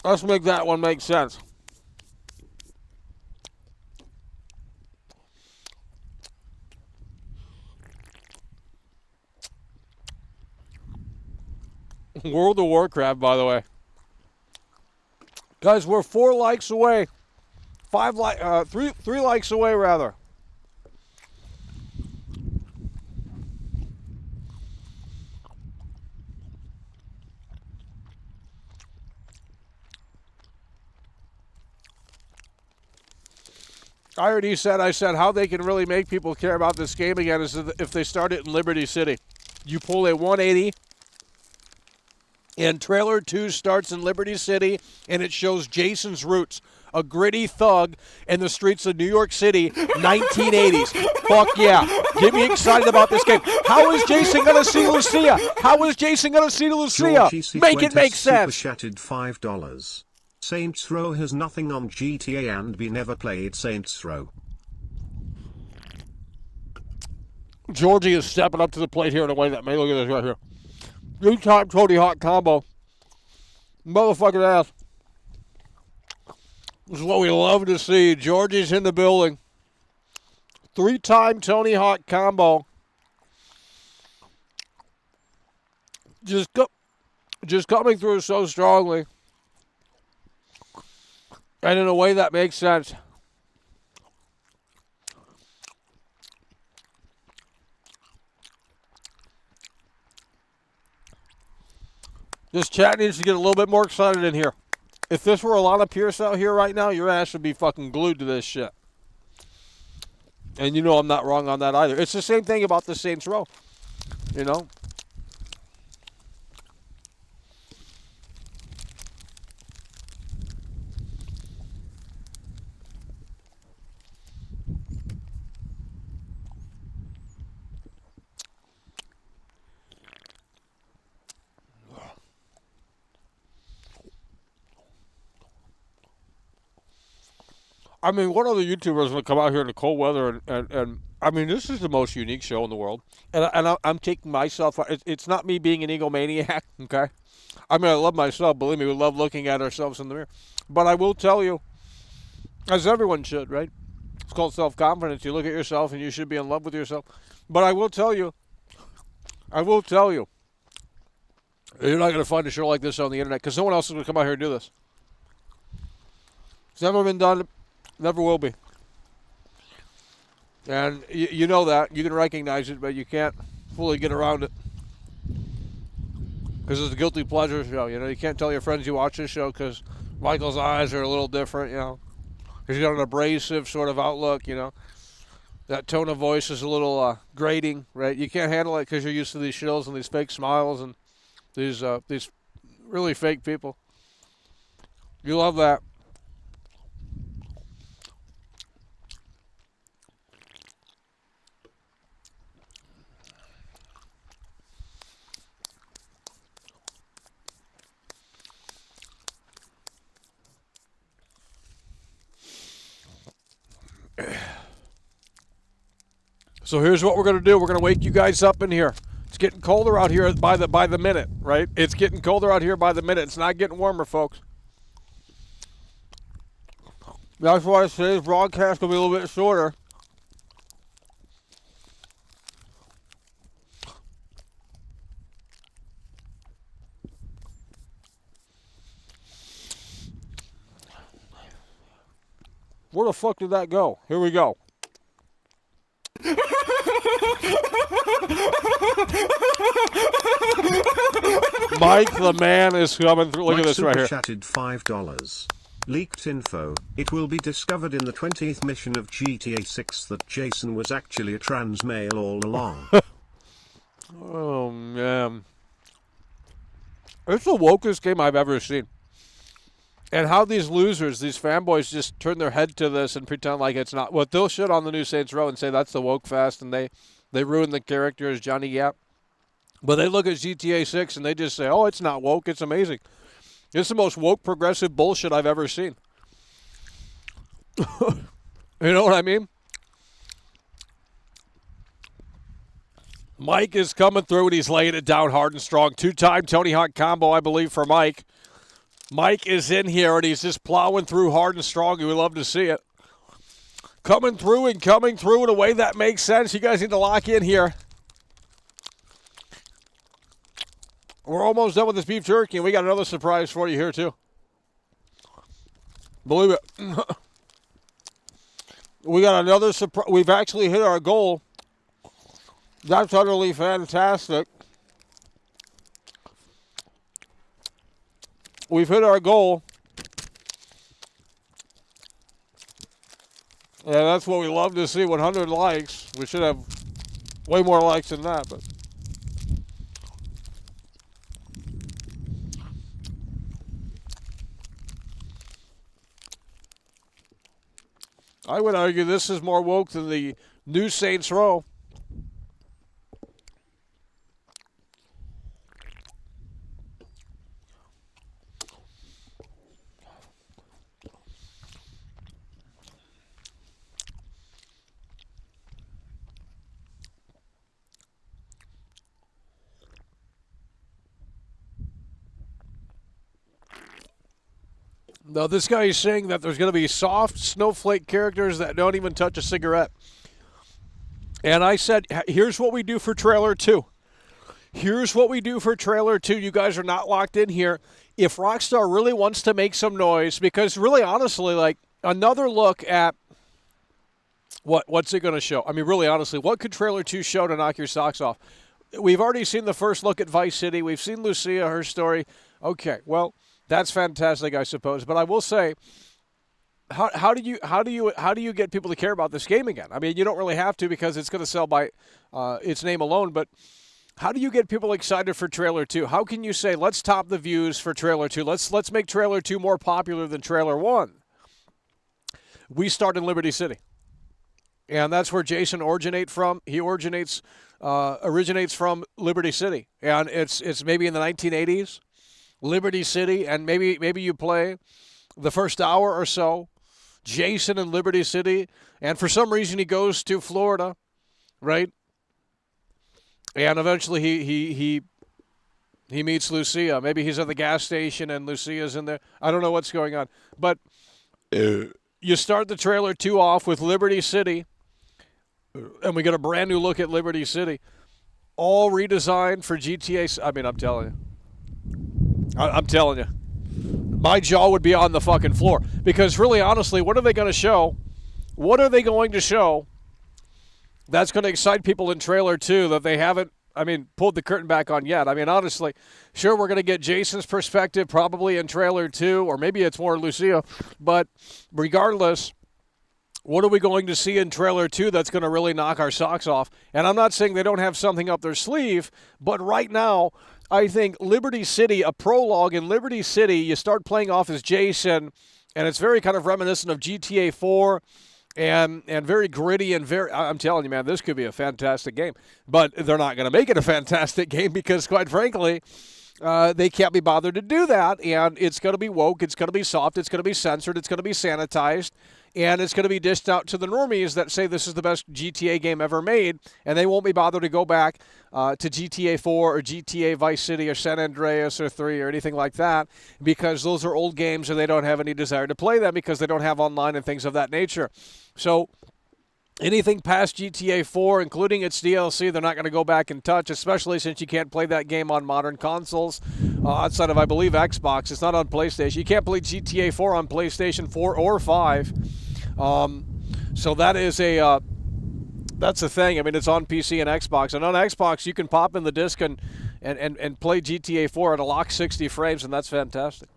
Let's make that one make sense. World of Warcraft, by the way. Guys, we're 4 likes away. 3 likes away, rather. I said how they can really make people care about this game again is if they start it in Liberty City. You pull a 180, and trailer 2 starts in Liberty City, and it shows Jason's roots, a gritty thug in the streets of New York City, 1980s. Fuck yeah. Get me excited about this game. How is Jason going to see Lucia? How is Jason going to see Lucia? Make it make sense. Super chatted $5. Saints Row has nothing on GTA and we never played Saints Row. Georgie is stepping up to the plate here in a way that may look at this right here. Two-time Tony Hawk combo. Motherfucking ass. This is what we love to see. Georgie's in the building. 3-time Tony Hawk combo. Just coming through so strongly. And in a way that makes sense. This chat needs to get a little bit more excited in here. If this were Alana Pierce out here right now, your ass would be fucking glued to this shit. And you know I'm not wrong on that either. It's the same thing about the Saints Row. You know? I mean, what other YouTubers would come out here in the cold weather and I mean, this is the most unique show in the world. And I'm taking myself, it's not me being an egomaniac, okay? I mean, I love myself. Believe me, we love looking at ourselves in the mirror. But I will tell you, as everyone should, right? It's called self-confidence. You look at yourself and you should be in love with yourself. But I will tell you, you're not going to find a show like this on the internet because no one else is going to come out here and do this. It's never been done. Never will be. And you know that. You can recognize it, but you can't fully get around it. Because it's a guilty pleasure show. You know, you can't tell your friends you watch this show because Michael's eyes are a little different, you know. He's got an abrasive sort of outlook, you know. That tone of voice is a little grating, right? You can't handle it because you're used to these shows and these fake smiles and these really fake people. You love that. So here's what we're going to do. We're going to wake you guys up in here. It's getting colder out here by the minute, right? It's getting colder out here by the minute. It's not getting warmer, folks. That's why today's broadcast will be a little bit shorter. Where the fuck did that go? Here we go. Mike the man is coming through. Look Mike at this right here. Chatted $5. Leaked info. It will be discovered in the 20th mission of GTA 6 that Jason was actually a trans male all along. Oh, man. It's the wokest game I've ever seen. And how these losers, these fanboys, just turn their head to this and pretend like it's not. Well, they'll shit on the new Saints Row and say that's the woke fest, and they ruin the character as Johnny Yap. But they look at GTA 6 and they just say, oh, it's not woke, it's amazing. It's the most woke progressive bullshit I've ever seen. You know what I mean? Mike is coming through and he's laying it down hard and strong. Two-time Tony Hawk combo, I believe, for Mike. Mike is in here and he's just plowing through hard and strong. We would love to see it. Coming through in a way that makes sense. You guys need to lock in here. We're almost done with this beef jerky, and we got another surprise for you here, too. Believe it. We got another surprise. We've actually hit our goal. That's utterly fantastic. We've hit our goal. And that's what we love to see, 100 likes. We should have way more likes than that, but... I would argue this is more woke than the new Saints Row. Now, this guy is saying that there's going to be soft snowflake characters that don't even touch a cigarette. And I said, here's what we do for trailer 2. Here's what we do for trailer 2. You guys are not locked in here. If Rockstar really wants to make some noise, because really honestly, like, another look at what's it going to show? I mean, really honestly, what could trailer 2 show to knock your socks off? We've already seen the first look at Vice City. We've seen Lucia, her story. Okay, well, that's fantastic, I suppose. But I will say, how do you get people to care about this game again? I mean, you don't really have to because it's going to sell by its name alone. But how do you get people excited for trailer 2? How can you say, let's top the views for trailer 2? Let's make trailer 2 more popular than trailer 1. We start in Liberty City, and that's where Jason originates from. He originates from Liberty City, and it's maybe in the 1980s. Liberty City, and maybe you play the first hour or so Jason in Liberty City, and for some reason he goes to Florida, right? And eventually he meets Lucia. Maybe he's at the gas station and Lucia's in there. I don't know what's going on. But you start the trailer 2 off with Liberty City, and we get a brand new look at Liberty City, all redesigned for GTA. I mean, I'm telling you. I'm telling you. My jaw would be on the fucking floor. Because really, honestly, what are they going to show? What are they going to show that's going to excite people in trailer 2 that they haven't, pulled the curtain back on yet? I mean, honestly, sure, we're going to get Jason's perspective probably in trailer 2, or maybe it's more Lucia. But regardless, what are we going to see in trailer 2 that's going to really knock our socks off? And I'm not saying they don't have something up their sleeve, but right now, I think Liberty City, a prologue in Liberty City, you start playing off as Jason, and it's very kind of reminiscent of GTA 4 and very gritty and very, I'm telling you, man, this could be a fantastic game. But they're not going to make it a fantastic game because, quite frankly, they can't be bothered to do that, and it's going to be woke, it's going to be soft, it's going to be censored, it's going to be sanitized, and it's going to be dished out to the normies that say this is the best GTA game ever made, and they won't be bothered to go back to GTA 4 or GTA Vice City or San Andreas or 3 or anything like that, because those are old games and they don't have any desire to play them because they don't have online and things of that nature. So anything past GTA 4, including its DLC, they're not going to go back and touch, especially since you can't play that game on modern consoles outside of, I believe, Xbox. It's not on PlayStation. You can't play GTA 4 on PlayStation 4 or 5. So that is that's the thing. I mean, it's on PC and Xbox. And on Xbox, you can pop in the disc and play GTA 4 at a lock 60 frames, and that's fantastic.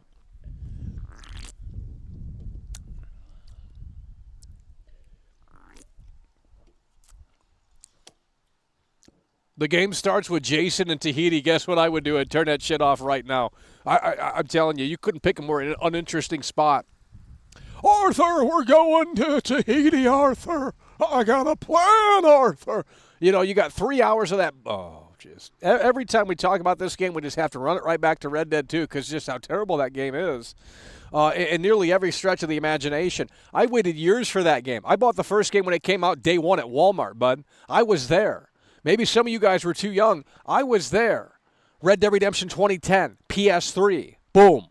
The game starts with Jason and Tahiti. Guess what I would do? I'd turn that shit off right now. I'm telling you, you couldn't pick a more uninteresting spot. Arthur, we're going to Tahiti, Arthur. I got a plan, Arthur. You know, you got 3 hours of that. Oh, jeez. Every time we talk about this game, we just have to run it right back to Red Dead 2 because just how terrible that game is. And nearly every stretch of the imagination. I waited years for that game. I bought the first game when it came out day one at Walmart, bud. I was there. Maybe some of you guys were too young. I was there. Red Dead Redemption 2010, PS3. Boom.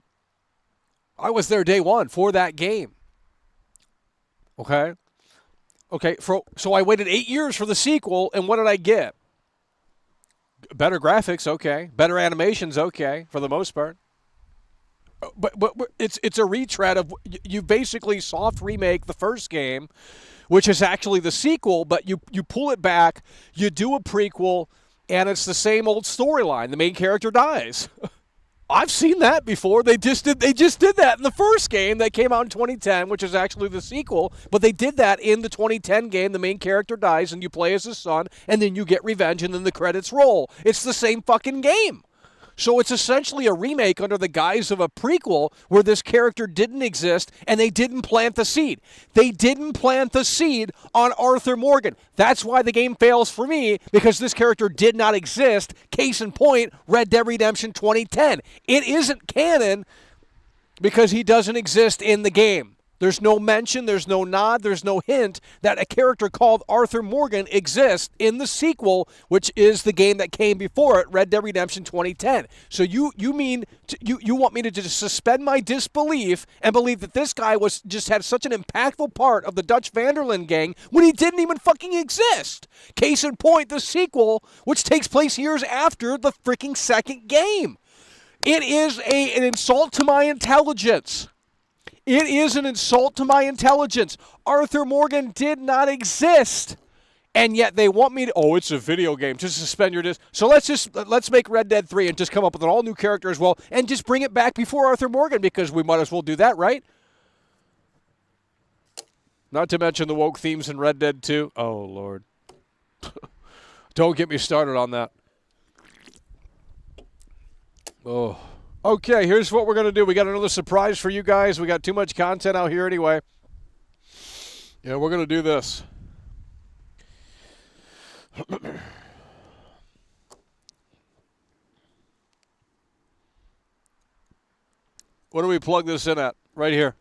I was there day one for that game. Okay? So I waited 8 years for the sequel, and what did I get? Better graphics, okay. Better animations, okay, for the most part. But it's a retread of, you basically soft remake the first game, which is actually the sequel, but you pull it back, you do a prequel, and it's the same old storyline. The main character dies. I've seen that before. They just did that in the first game that came out in 2010, which is actually the sequel, but they did that in the 2010 game. The main character dies, and you play as his son, and then you get revenge, and then the credits roll. It's the same fucking game. So it's essentially a remake under the guise of a prequel where this character didn't exist and they didn't plant the seed. They didn't plant the seed on Arthur Morgan. That's why the game fails for me, because this character did not exist. Case in point, Red Dead Redemption 2010. It isn't canon because he doesn't exist in the game. There's no mention, there's no nod, there's no hint that a character called Arthur Morgan exists in the sequel, which is the game that came before it, Red Dead Redemption 2010. So you want me to just suspend my disbelief and believe that this guy just had such an impactful part of the Dutch Vanderlyn gang when he didn't even fucking exist? Case in point, the sequel, which takes place years after the freaking second game. It is an insult to my intelligence. It is an insult to my intelligence. Arthur Morgan did not exist. And yet they want me to, it's a video game. Just suspend your disc. So let's make Red Dead 3 and just come up with an all-new character as well and just bring it back before Arthur Morgan, because we might as well do that, right? Not to mention the woke themes in Red Dead 2. Oh, Lord. Don't get me started on that. Oh. Okay, here's what we're going to do. We got another surprise for you guys. We got too much content out here anyway. Yeah, we're going to do this. What do we plug this in at? Right here.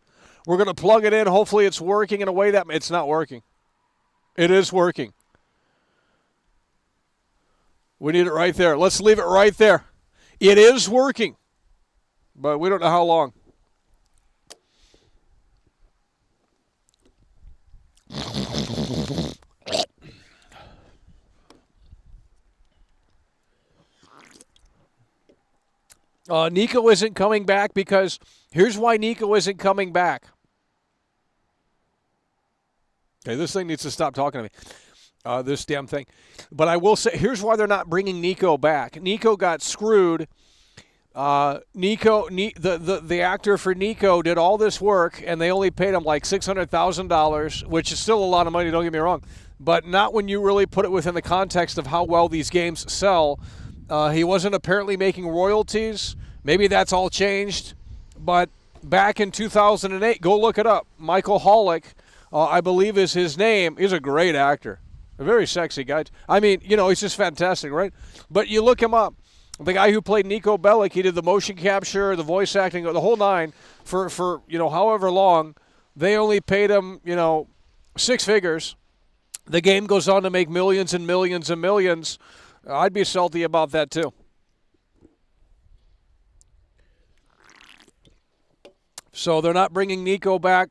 We're going to plug it in. Hopefully it's working in a way that it's not working. It is working. We need it right there. Let's leave it right there. It is working, but we don't know how long. Nico isn't coming back because here's why Nico isn't coming back. Okay, this thing needs to stop talking to me. This damn thing. But I will say, here's why they're not bringing Nico back. Nico got screwed. The actor for Nico did all this work, and they only paid him like $600,000, which is still a lot of money, don't get me wrong, but not when you really put it within the context of how well these games sell. He wasn't apparently making royalties. Maybe that's all changed, but back in 2008, go look it up. Michael Hollick, I believe is his name. He's a great actor, a very sexy guy. I mean, he's just fantastic, right? But you look him up. The guy who played Nico Bellic, he did the motion capture, the voice acting, the whole nine for however long. They only paid him, six figures. The game goes on to make millions and millions and millions. I'd be salty about that too. So they're not bringing Nico back.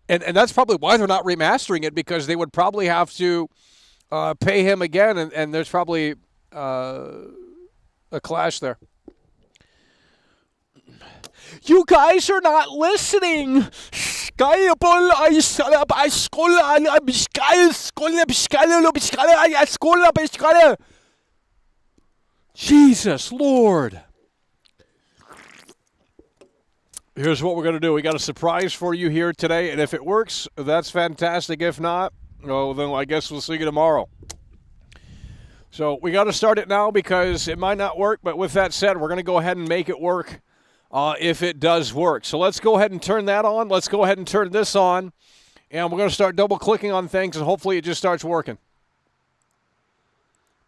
And that's probably why they're not remastering it, because they would probably have to pay him again, and there's probably a clash there. You guys are not listening. Jesus Lord. Here's what we're going to do. We got a surprise for you here today, and if it works, that's fantastic. If not, well, then I guess we'll see you tomorrow. So we got to start it now because it might not work, but with that said, we're going to go ahead and make it work if it does work. So let's go ahead and turn that on. Let's go ahead and turn this on, and we're going to start double-clicking on things, and hopefully it just starts working.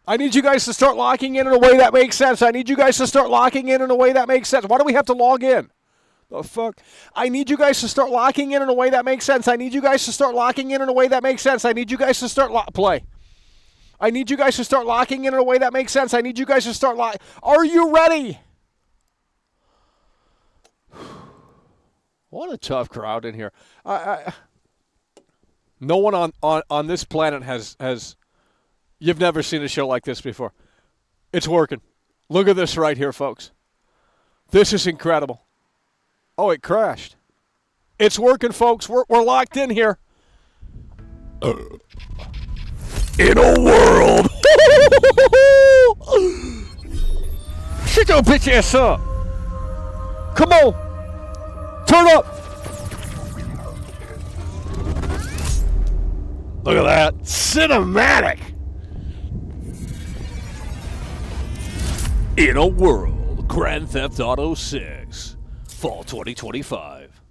I need you guys to start locking in a way that makes sense. I need you guys to start locking in a way that makes sense. Why do we have to log in? The fuck? I need you guys to start locking in a way that makes sense. I need you guys to start locking in a way that makes sense. I need you guys to start play. I need you guys to start locking in a way that makes sense. I need you guys to start Are you ready? What a tough crowd in here. No one on this planet has. You've never seen a show like this before. It's working. Look at this right here, folks. This is incredible. Oh, it crashed. It's working, folks. We're locked in here. In a world. Shut your bitch ass up. Come on. Turn up. Look at that. Cinematic. In a world. Grand Theft Auto 6. Fall 2025.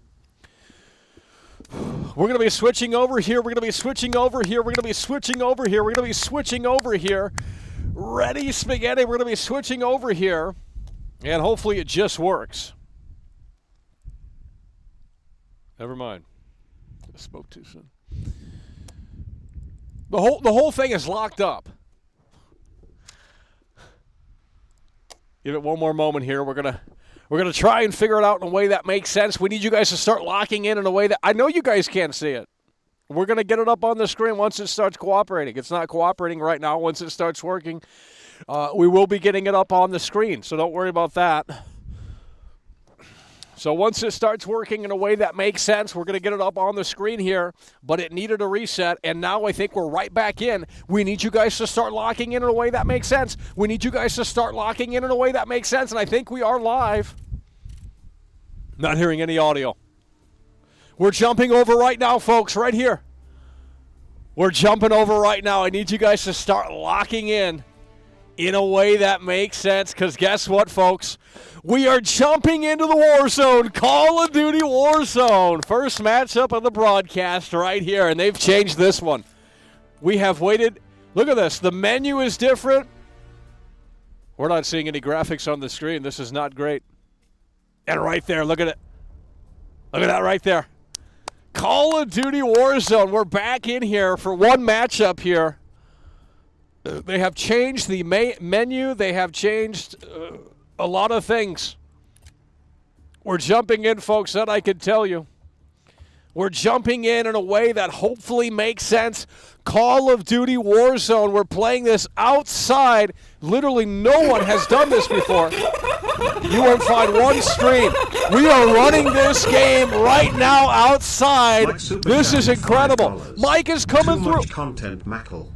We're going to be switching over here. We're going to be switching over here. We're going to be switching over here. We're going to be switching over here. Ready, spaghetti. We're going to be switching over here. And hopefully it just works. Never mind. I spoke too soon. The whole thing is locked up. Give it one more moment here. We're gonna try and figure it out in a way that makes sense. We need you guys to start locking in a way that I know you guys can't see it. We're gonna get it up on the screen once it starts cooperating. It's not cooperating right now. Once it starts working, we will be getting it up on the screen. So don't worry about that. So once it starts working in a way that makes sense, we're going to get it up on the screen here, but it needed a reset, and now I think we're right back in. We need you guys to start locking in a way that makes sense. We need you guys to start locking in a way that makes sense, and I think we are live. Not hearing any audio. We're jumping over right now, folks, right here. We're jumping over right now. I need you guys to start locking in a way that makes sense, because guess what, folks? We are jumping into the war zone. Call of Duty Warzone. First matchup of the broadcast right here, and they've changed this one. We have waited. Look at this. The menu is different. We're not seeing any graphics on the screen. This is not great. And right there, look at it. Look at that right there. Call of Duty Warzone. We're back in here for one matchup here. They have changed the menu. They have changed a lot of things. We're jumping in, folks, that I can tell you. We're jumping in a way that hopefully makes sense. Call of Duty Warzone. We're playing this outside. Literally no one has done this before. You won't find one stream. We are running this game right now outside. This is incredible. Mike is coming through. Too much content, Mackle.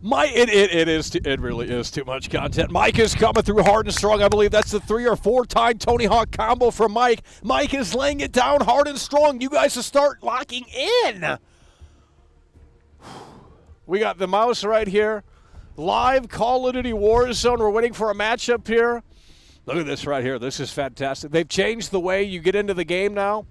It really is too much content. Mike is coming through hard and strong. I believe that's the 3 or 4 time Tony Hawk combo from Mike. Mike is laying it down hard and strong. You guys will start locking in. We got the mouse right here. Live Call of Duty Warzone. We're waiting for a matchup here. Look at this right here. This is fantastic. They've changed the way you get into the game now.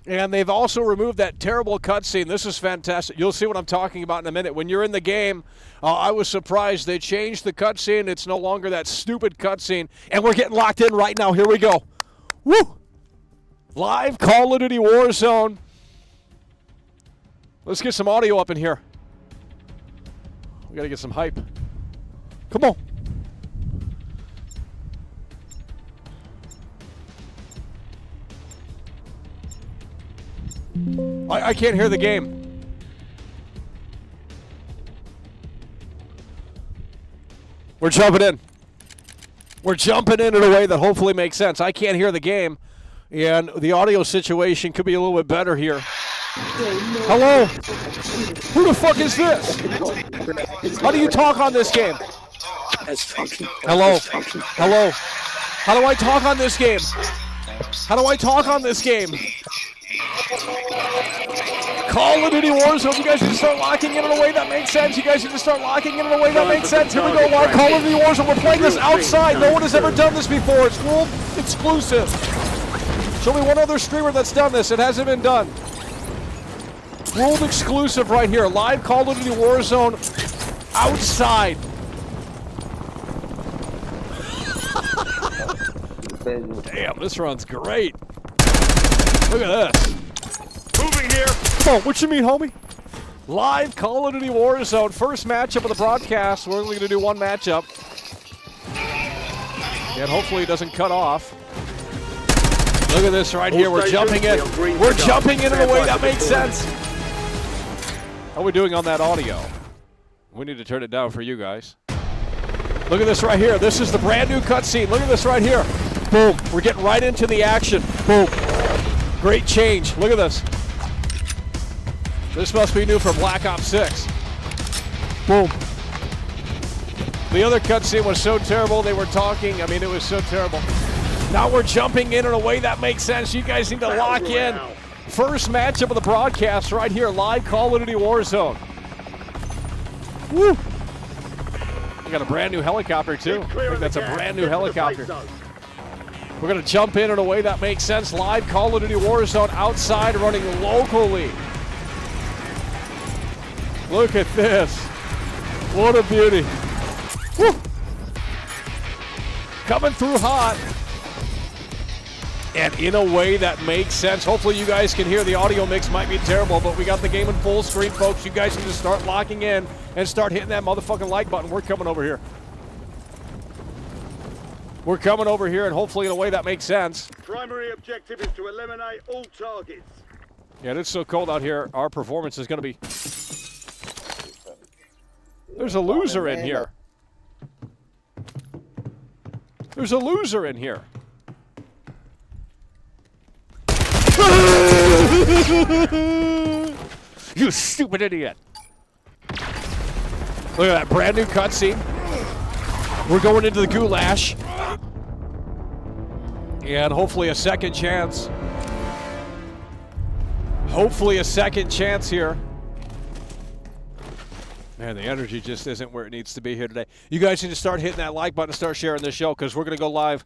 And they've also removed that terrible cutscene. This is fantastic. You'll see what I'm talking about in a minute. When you're in the game, I was surprised. They changed the cutscene. It's no longer that stupid cutscene. And we're getting locked in right now. Here we go. Woo! Live Call of Duty Warzone. Let's get some audio up in here. We got to get some hype. Come on. I can't hear the game. We're jumping in. We're jumping in a way that hopefully makes sense. I can't hear the game, and the audio situation could be a little bit better here. Hello? Who the fuck is this? How do you talk on this game? Hello? Hello? How do I talk on this game? How do I talk on this game? Call of Duty Warzone. You guys need to start locking in a way that makes sense. You guys need to start locking in a way that makes sense. Here we go, live Call of Duty Warzone. We're playing this outside. No one has ever done this before. It's world exclusive. Show me one other streamer that's done this. It hasn't been done. World exclusive right here. Live Call of Duty Warzone outside. Damn, this run's great. Look at this. Moving here. Come on, what you mean, homie? Live Call of Duty Warzone. First matchup of the broadcast. We're only going to do one matchup. And hopefully it doesn't cut off. Look at this right here. We're jumping in. We're jumping in a way that makes sense. How are we doing on that audio? We need to turn it down for you guys. Look at this right here. This is the brand new cutscene. Look at this right here. Boom. We're getting right into the action. Boom. Great change. Look at this. This must be new for Black Ops 6. Boom. The other cutscene was so terrible. They were talking. I mean, it was so terrible. Now we're jumping in a way that makes sense. You guys need to lock in. First matchup of the broadcast right here. Live Call of Duty Warzone. Woo. We got a brand new helicopter, too. I think that's a brand new helicopter. We're going to jump in a way that makes sense. Live Call of Duty Warzone outside running locally. Look at this. What a beauty. Woo. Coming through hot. And in a way that makes sense. Hopefully you guys can hear. The audio mix might be terrible, but we got the game in full screen, folks. You guys need to start locking in and start hitting that motherfucking like button. We're coming over here. We're coming over here, and hopefully in a way that makes sense. Primary objective is to eliminate all targets. Yeah, it's so cold out here. Our performance is going to be... There's a loser in here. There's a loser in here. You stupid idiot. Look at that brand new cutscene. We're going into the goulash. And hopefully a second chance. Hopefully a second chance here. Man, the energy just isn't where it needs to be here today. You guys need to start hitting that like button and start sharing this show, because we're going to go live.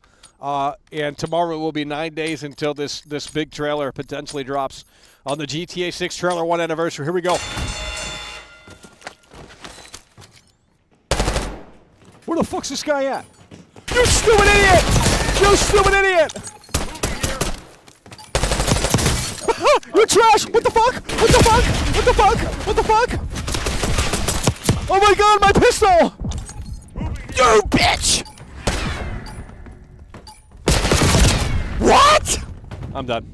And tomorrow will be 9 days until this big trailer potentially drops on the GTA 6 trailer 1 anniversary. Here we go. Where the fuck's this guy at? You stupid idiot! You stupid idiot! You We're trash! What the fuck? What the fuck? What the fuck? What the fuck? Oh my god, my pistol! You bitch! What? I'm done.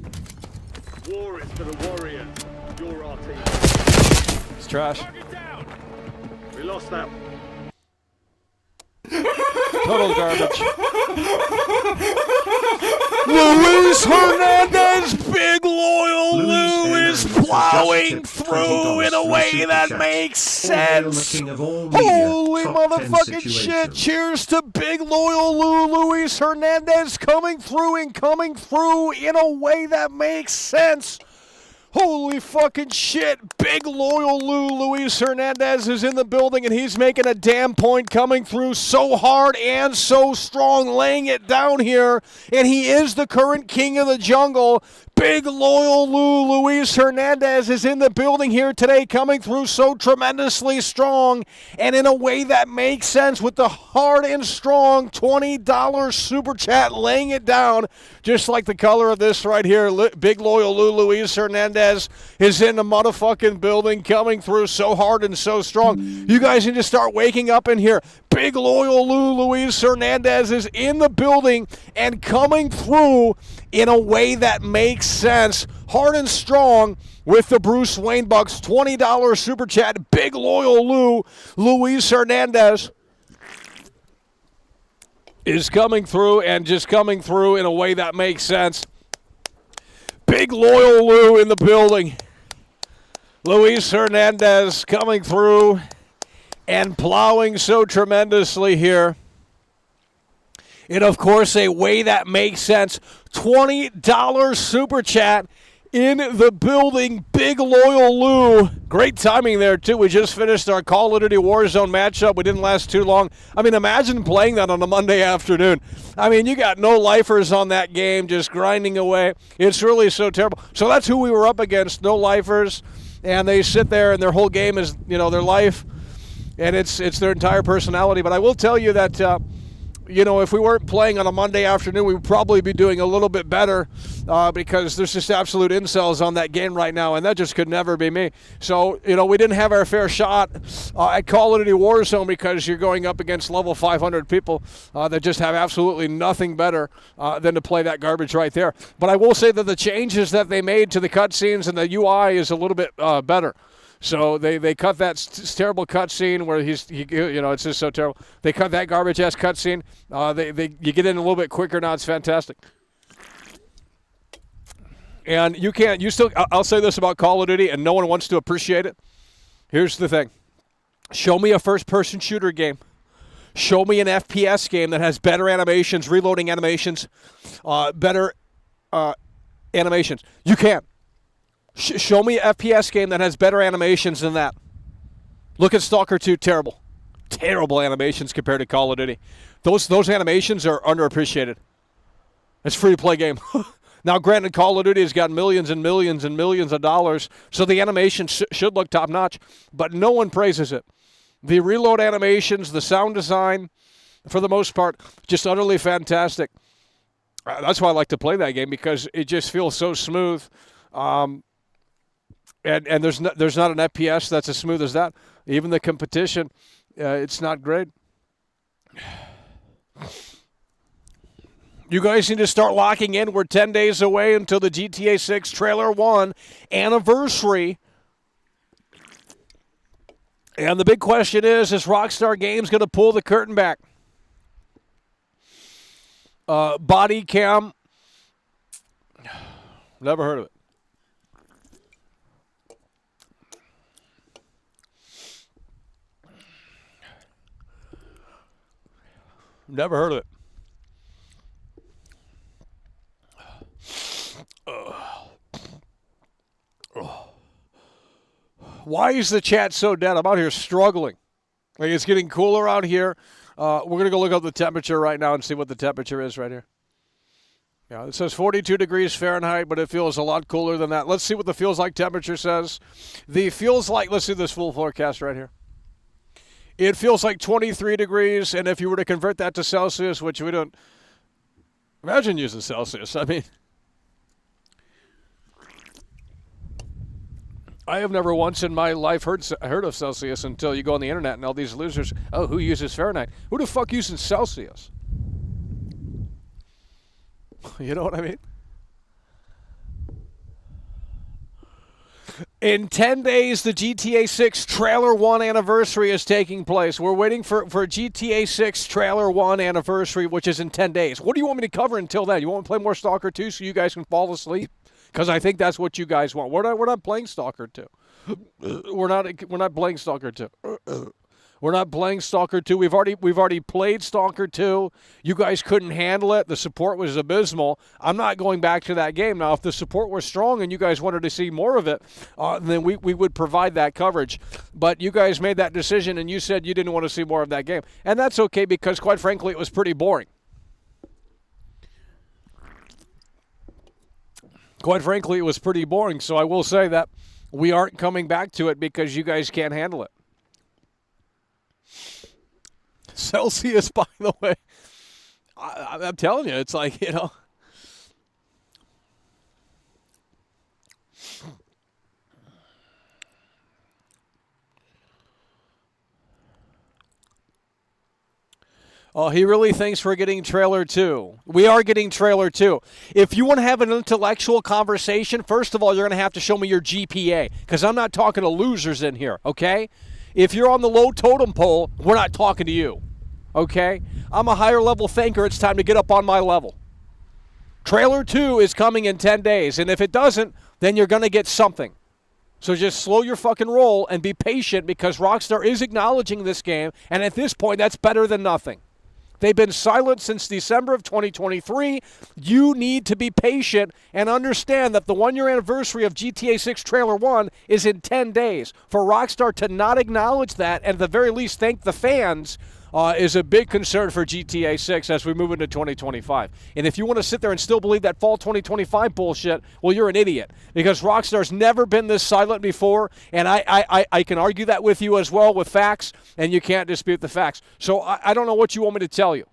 War is for the warriors. You're our team. It's trash. We lost that. Total garbage. Luis Hernandez, big loyal Lou is plowing through in a way that makes sense. Holy motherfucking shit. Cheers to big loyal Luis Hernandez coming through in a way that makes sense. Holy fucking shit. Big loyal Luis Hernandez is in the building, and he's making a damn point, coming through so hard and so strong, laying it down here. And he is the current king of the jungle. Big loyal Luis Hernandez is in the building here today, coming through so tremendously strong and in a way that makes sense with the hard and strong $20 super chat, laying it down just like the color of this right here. Big loyal Luis Hernandez is in the motherfucking building, coming through so hard and so strong. You guys need to start waking up in here. Big loyal Luis Hernandez is in the building and coming through in a way that makes sense. Hard and strong with the Bruce Wayne Bucks. $20 super chat. Big loyal Luis Hernandez is coming through and just coming through in a way that makes sense. Big loyal Lou in the building. Luis Hernandez coming through and plowing so tremendously here. And, of course, a way that makes sense. $20 super chat in the building. Big loyal Lou. Great timing there, too. We just finished our Call of Duty Warzone matchup. We didn't last too long. I mean, imagine playing that on a Monday afternoon. I mean, you got no lifers on that game, just grinding away. It's really so terrible. So that's who we were up against, no lifers. And they sit there, and their whole game is, you know, their life. And it's their entire personality. But I will tell you that, you know, if we weren't playing on a Monday afternoon, we would probably be doing a little bit better because there's just absolute incels on that game right now, and that just could never be me. So, you know, we didn't have our fair shot at Call of Duty Warzone because you're going up against level 500 people that just have absolutely nothing better than to play that garbage right there. But I will say that the changes that they made to the cutscenes and the UI is a little bit better. So they cut that terrible cutscene where you know, it's just so terrible. They cut that garbage-ass cutscene. You get in a little bit quicker now. It's fantastic. And I'll say this about Call of Duty, and no one wants to appreciate it. Here's the thing. Show me a first-person shooter game. Show me an FPS game that has better animations, reloading animations, better animations. You can't. Show me an FPS game that has better animations than that. Look at Stalker 2, terrible. Terrible animations compared to Call of Duty. Those animations are underappreciated. It's a free-to-play game. Now, granted, Call of Duty has got millions and millions and millions of dollars, so the animation should look top-notch, but no one praises it. The reload animations, the sound design, for the most part, just utterly fantastic. That's why I like to play that game, because it just feels so smooth. And there's not an FPS that's as smooth as that. Even the competition, it's not great. You guys need to start locking in. We're 10 days away until the GTA 6 Trailer 1 anniversary. And the big question is Rockstar Games going to pull the curtain back? Body cam. Never heard of it. Never heard of it. Why is the chat so dead? I'm out here struggling. Like, it's getting cooler out here. We're going to go look up the temperature right now and see what the temperature is right here. Yeah, it says 42 degrees Fahrenheit, but it feels a lot cooler than that. Let's see what the feels like temperature says. Let's see this full forecast right here. It feels like 23 degrees, and if you were to convert that to Celsius, which we don't, imagine using Celsius. I mean, I have never once in my life heard of Celsius until you go on the internet and all these losers, oh, who uses Fahrenheit? Who the fuck uses Celsius? You know what I mean? In 10 days, the GTA 6 Trailer 1 anniversary is taking place. We're waiting for GTA 6 Trailer 1 anniversary, which is in 10 days. What do you want me to cover until then? You want me to play more Stalker 2 so you guys can fall asleep? Because I think that's what you guys want. We're not playing Stalker 2. We're not playing Stalker 2. We're not playing Stalker 2. We've already played Stalker 2. You guys couldn't handle it. The support was abysmal. I'm not going back to that game. Now, if the support was strong and you guys wanted to see more of it, then we would provide that coverage. But you guys made that decision and you said you didn't want to see more of that game. And that's okay because, quite frankly, it was pretty boring. Quite frankly, it was pretty boring. So I will say that we aren't coming back to it because you guys can't handle it. Celsius, by the way, I'm telling you, it's like, you know. Oh, he really thinks we're getting trailer 2. We are getting trailer 2. If you want to have an intellectual conversation, first of all, you're going to have to show me your GPA, because I'm not talking to losers in here, okay? If you're on the low totem pole, we're not talking to you, okay? I'm a higher level thinker. It's time to get up on my level. Trailer 2 is coming in 10 days, and if it doesn't, then you're going to get something. So just slow your fucking roll and be patient because Rockstar is acknowledging this game, and at this point, that's better than nothing. They've been silent since December of 2023. You need to be patient and understand that the one-year anniversary of GTA 6 Trailer 1 is in 10 days. For Rockstar to not acknowledge that and at the very least thank the fans is a big concern for GTA 6 as we move into 2025. And if you want to sit there and still believe that fall 2025 bullshit, well, you're an idiot. Because Rockstar's never been this silent before, and I can argue that with you as well with facts, and you can't dispute the facts. So I don't know what you want me to tell you.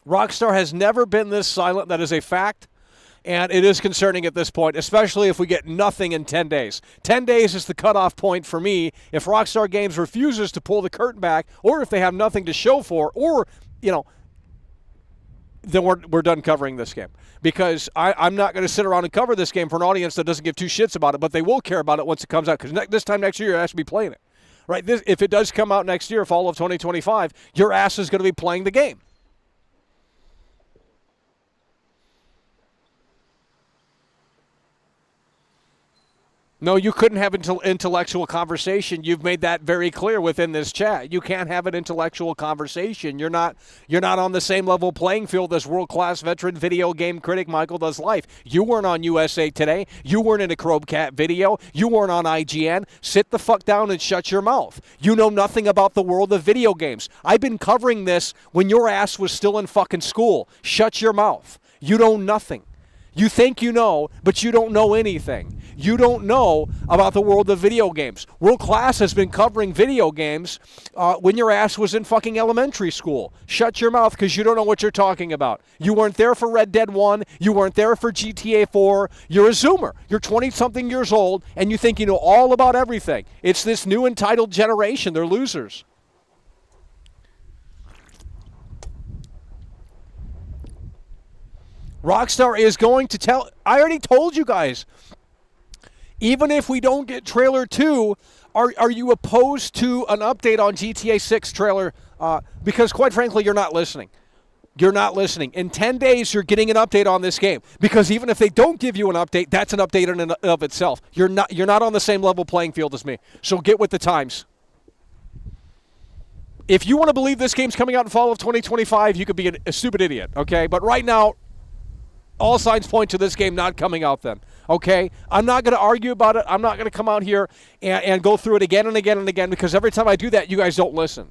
Rockstar has never been this silent. That is a fact. And it is concerning at this point, especially if we get nothing in 10 days. 10 days is the cutoff point for me if Rockstar Games refuses to pull the curtain back, or if they have nothing to show for, or, you know, then we're done covering this game. Because I'm not going to sit around and cover this game for an audience that doesn't give two shits about it, but they will care about it once it comes out, because this time next year, you're actually be playing it. Right? If it does come out next year, fall of 2025, your ass is going to be playing the game. No, you couldn't have an intellectual conversation. You've made that very clear within this chat. You can't have an intellectual conversation. You're not on the same level playing field as world-class veteran video game critic Michael Does Life. You weren't on USA Today. You weren't in a Chromecast video. You weren't on IGN. Sit the fuck down and shut your mouth. You know nothing about the world of video games. I've been covering this when your ass was still in fucking school. Shut your mouth. You know nothing. You think you know, but you don't know anything. You don't know about the world of video games. World Class has been covering video games when your ass was in fucking elementary school. Shut your mouth because you don't know what you're talking about. You weren't there for Red Dead 1. You weren't there for GTA 4. You're a Zoomer. You're 20-something years old, and you think you know all about everything. It's this new entitled generation. They're losers. Rockstar is going to tell... I already told you guys. Even if we don't get trailer 2, are you opposed to an update on GTA 6 trailer? Because quite frankly, you're not listening. You're not listening. In 10 days, you're getting an update on this game. Because even if they don't give you an update, that's an update in and of itself. You're not on the same level playing field as me. So get with the times. If you want to believe this game's coming out in fall of 2025, you could be a stupid idiot, okay? But right now... all signs point to this game not coming out then, okay? I'm not going to argue about it. I'm not going to come out here and go through it again and again and again because every time I do that, you guys don't listen.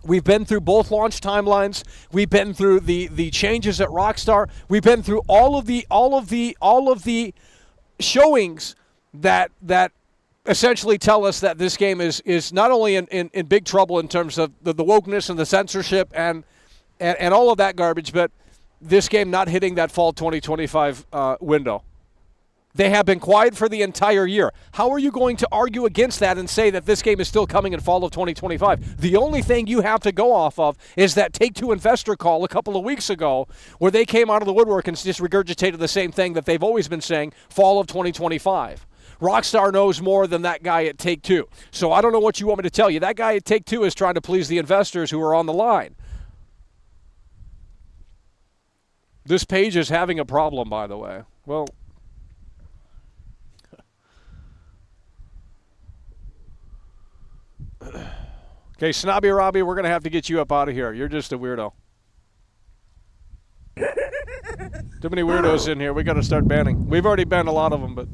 We've been through both launch timelines. We've been through the changes at Rockstar. We've been through all of the showings that essentially tell us that this game is not only in big trouble in terms of the wokeness and the censorship and all of that garbage, but this game not hitting that fall 2025 window. They have been quiet for the entire year. How are you going to argue against that and say that this game is still coming in fall of 2025? The only thing you have to go off of is that Take-Two investor call a couple of weeks ago where they came out of the woodwork and just regurgitated the same thing that they've always been saying, fall of 2025. Rockstar knows more than that guy at Take-Two. So I don't know what you want me to tell you. That guy at Take-Two is trying to please the investors who are on the line. This page is having a problem, by the way. Well, okay, Snobby Robbie, we're going to have to get you up out of here. You're just a weirdo. Too many weirdos in here. We got to start banning. We've already banned a lot of them, but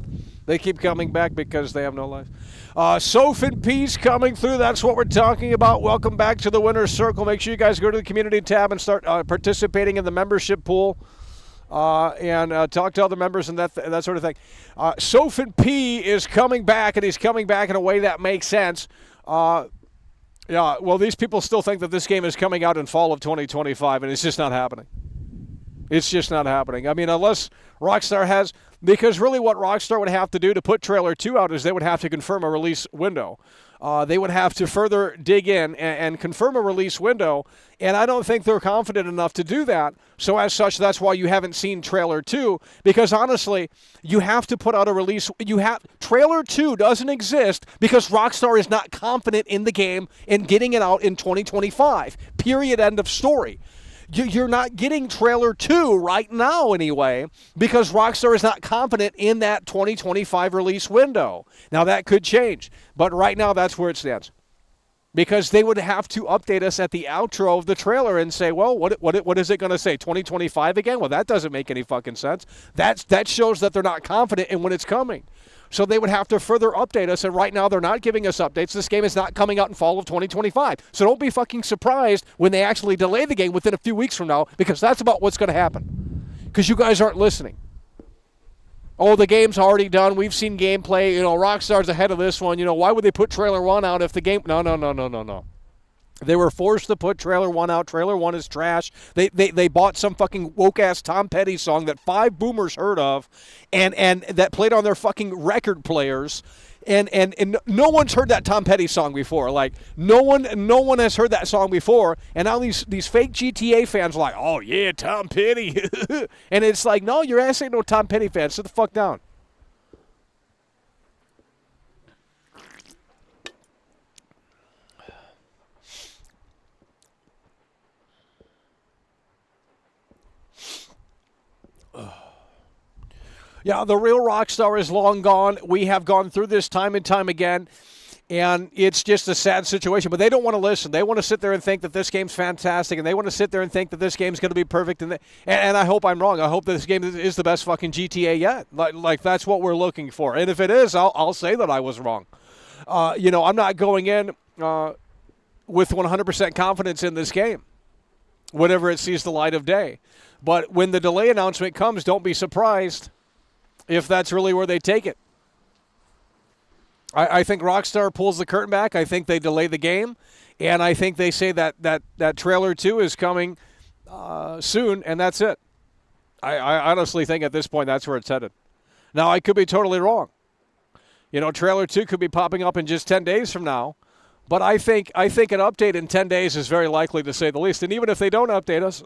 they keep coming back because they have no life. Soph and Peace coming through. That's what we're talking about. Welcome back to the Winner's Circle. Make sure you guys go to the community tab and start participating in the membership pool. And talk to other members and that sort of thing. Soph and P is coming back, and he's coming back in a way that makes sense. Yeah, well, these people still think that this game is coming out in fall of 2025, and it's just not happening. It's just not happening. I mean, unless Rockstar has, because really what Rockstar would have to do to put Trailer 2 out is they would have to confirm a release window. They would have to further dig in and confirm a release window, and I don't think they're confident enough to do that. So as such, that's why you haven't seen Trailer 2, because honestly, you have to put out a release. Trailer 2 doesn't exist because Rockstar is not confident in the game and getting it out in 2025. Period. End of story. You're not getting Trailer 2 right now anyway because Rockstar is not confident in that 2025 release window. Now, that could change, but right now that's where it stands. Because they would have to update us at the outro of the trailer and say, well, what is it going to say, 2025 again? Well, that doesn't make any fucking sense. That shows that they're not confident in when it's coming. So they would have to further update us, and right now they're not giving us updates. This game is not coming out in fall of 2025. So don't be fucking surprised when they actually delay the game within a few weeks from now, because that's about what's going to happen. Because you guys aren't listening. Oh, the game's already done. We've seen gameplay. You know, Rockstar's ahead of this one. You know, why would they put Trailer 1 out if the game... No. They were forced to put Trailer 1 out. Trailer 1 is trash. They bought some fucking woke-ass Tom Petty song that 5 boomers heard of and that played on their fucking record players. And no one's heard that Tom Petty song before. Like, no one has heard that song before. And now these fake GTA fans are like, oh, yeah, Tom Petty. And it's like, no, your ass ain't no Tom Petty fan. Sit the fuck down. Yeah, the real Rockstar is long gone. We have gone through this time and time again, and it's just a sad situation. But they don't want to listen. They want to sit there and think that this game's fantastic, and they want to sit there and think that this game's going to be perfect. And I hope I'm wrong. I hope that this game is the best fucking GTA yet. Like that's what we're looking for. And if it is, I'll say that I was wrong. I'm not going in with 100% confidence in this game, whenever it sees the light of day. But when the delay announcement comes, don't be surprised if that's really where they take it. I think Rockstar pulls the curtain back. I think they delay the game. And I think they say that Trailer 2 is coming soon, and that's it. I honestly think at this point that's where it's headed. Now, I could be totally wrong. You know, Trailer 2 could be popping up in just 10 days from now. But I think an update in 10 days is very likely, to say the least. And even if they don't update us,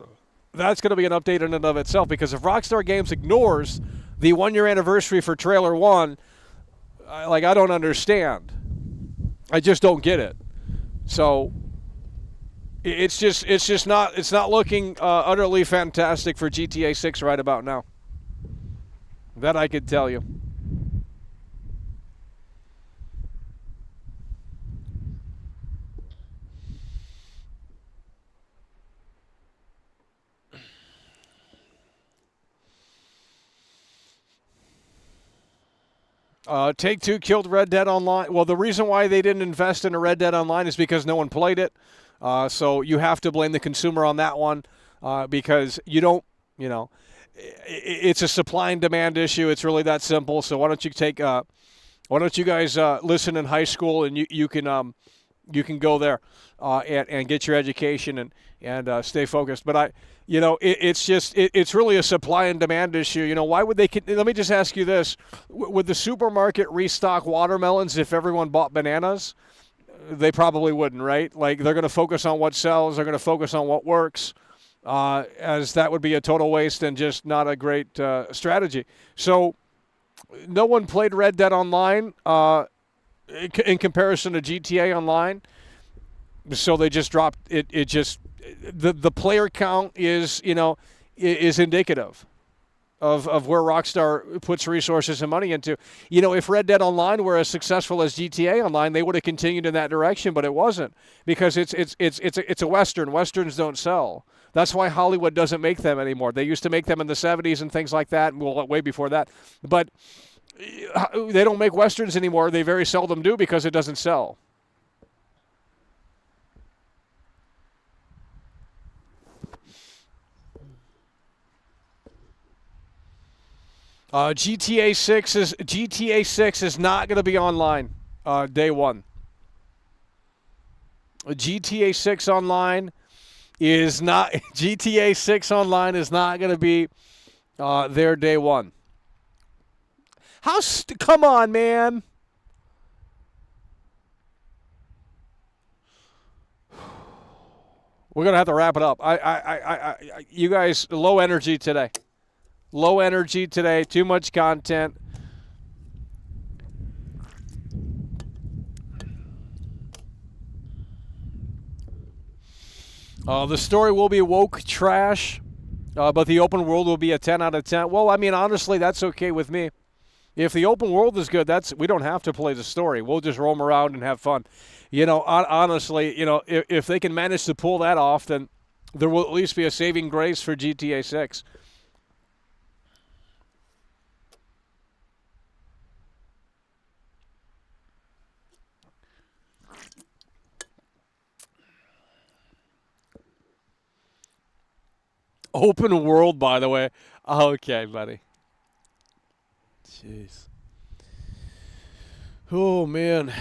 that's going to be an update in and of itself. Because if Rockstar Games ignores the 1-year anniversary for Trailer 1, I don't understand. I just don't get it. So it's not looking utterly fantastic for GTA 6 right about now. That I could tell you. Take-Two killed Red Dead Online. Well, the reason why they didn't invest in a Red Dead Online is because no one played it. So you have to blame the consumer on that one because you don't, it's a supply and demand issue. It's really that simple. So why don't you guys listen in high school and you can you can go there and get your education and stay focused. But it's really a supply and demand issue. Why would they? Let me just ask you this: would the supermarket restock watermelons if everyone bought bananas? They probably wouldn't, right? Like, they're going to focus on what sells. They're going to focus on what works, as that would be a total waste and just not a great strategy. So no one played Red Dead Online in comparison to GTA Online. So they just dropped it. The player count is indicative of where Rockstar puts resources and money into. If Red Dead Online were as successful as GTA Online, they would have continued in that direction, but it wasn't, because it's a Western. Westerns don't sell. That's why Hollywood doesn't make them anymore. They used to make them in the 70s and things like that, well, way before that. But they don't make Westerns anymore. They very seldom do, because it doesn't sell. GTA 6 is not going to be online day one. GTA 6 online is not GTA 6 online is not going to be there day one. Come on, man. We're going to have to wrap it up. You guys, low energy today. Low energy today, too much content. The story will be woke trash, but the open world will be a 10 out of 10. Well, I mean, honestly, that's okay with me. If the open world is good, we don't have to play the story. We'll just roam around and have fun. Honestly, if they can manage to pull that off, then there will at least be a saving grace for GTA 6. Open world, by the way. Okay, buddy. Jeez. Oh, man.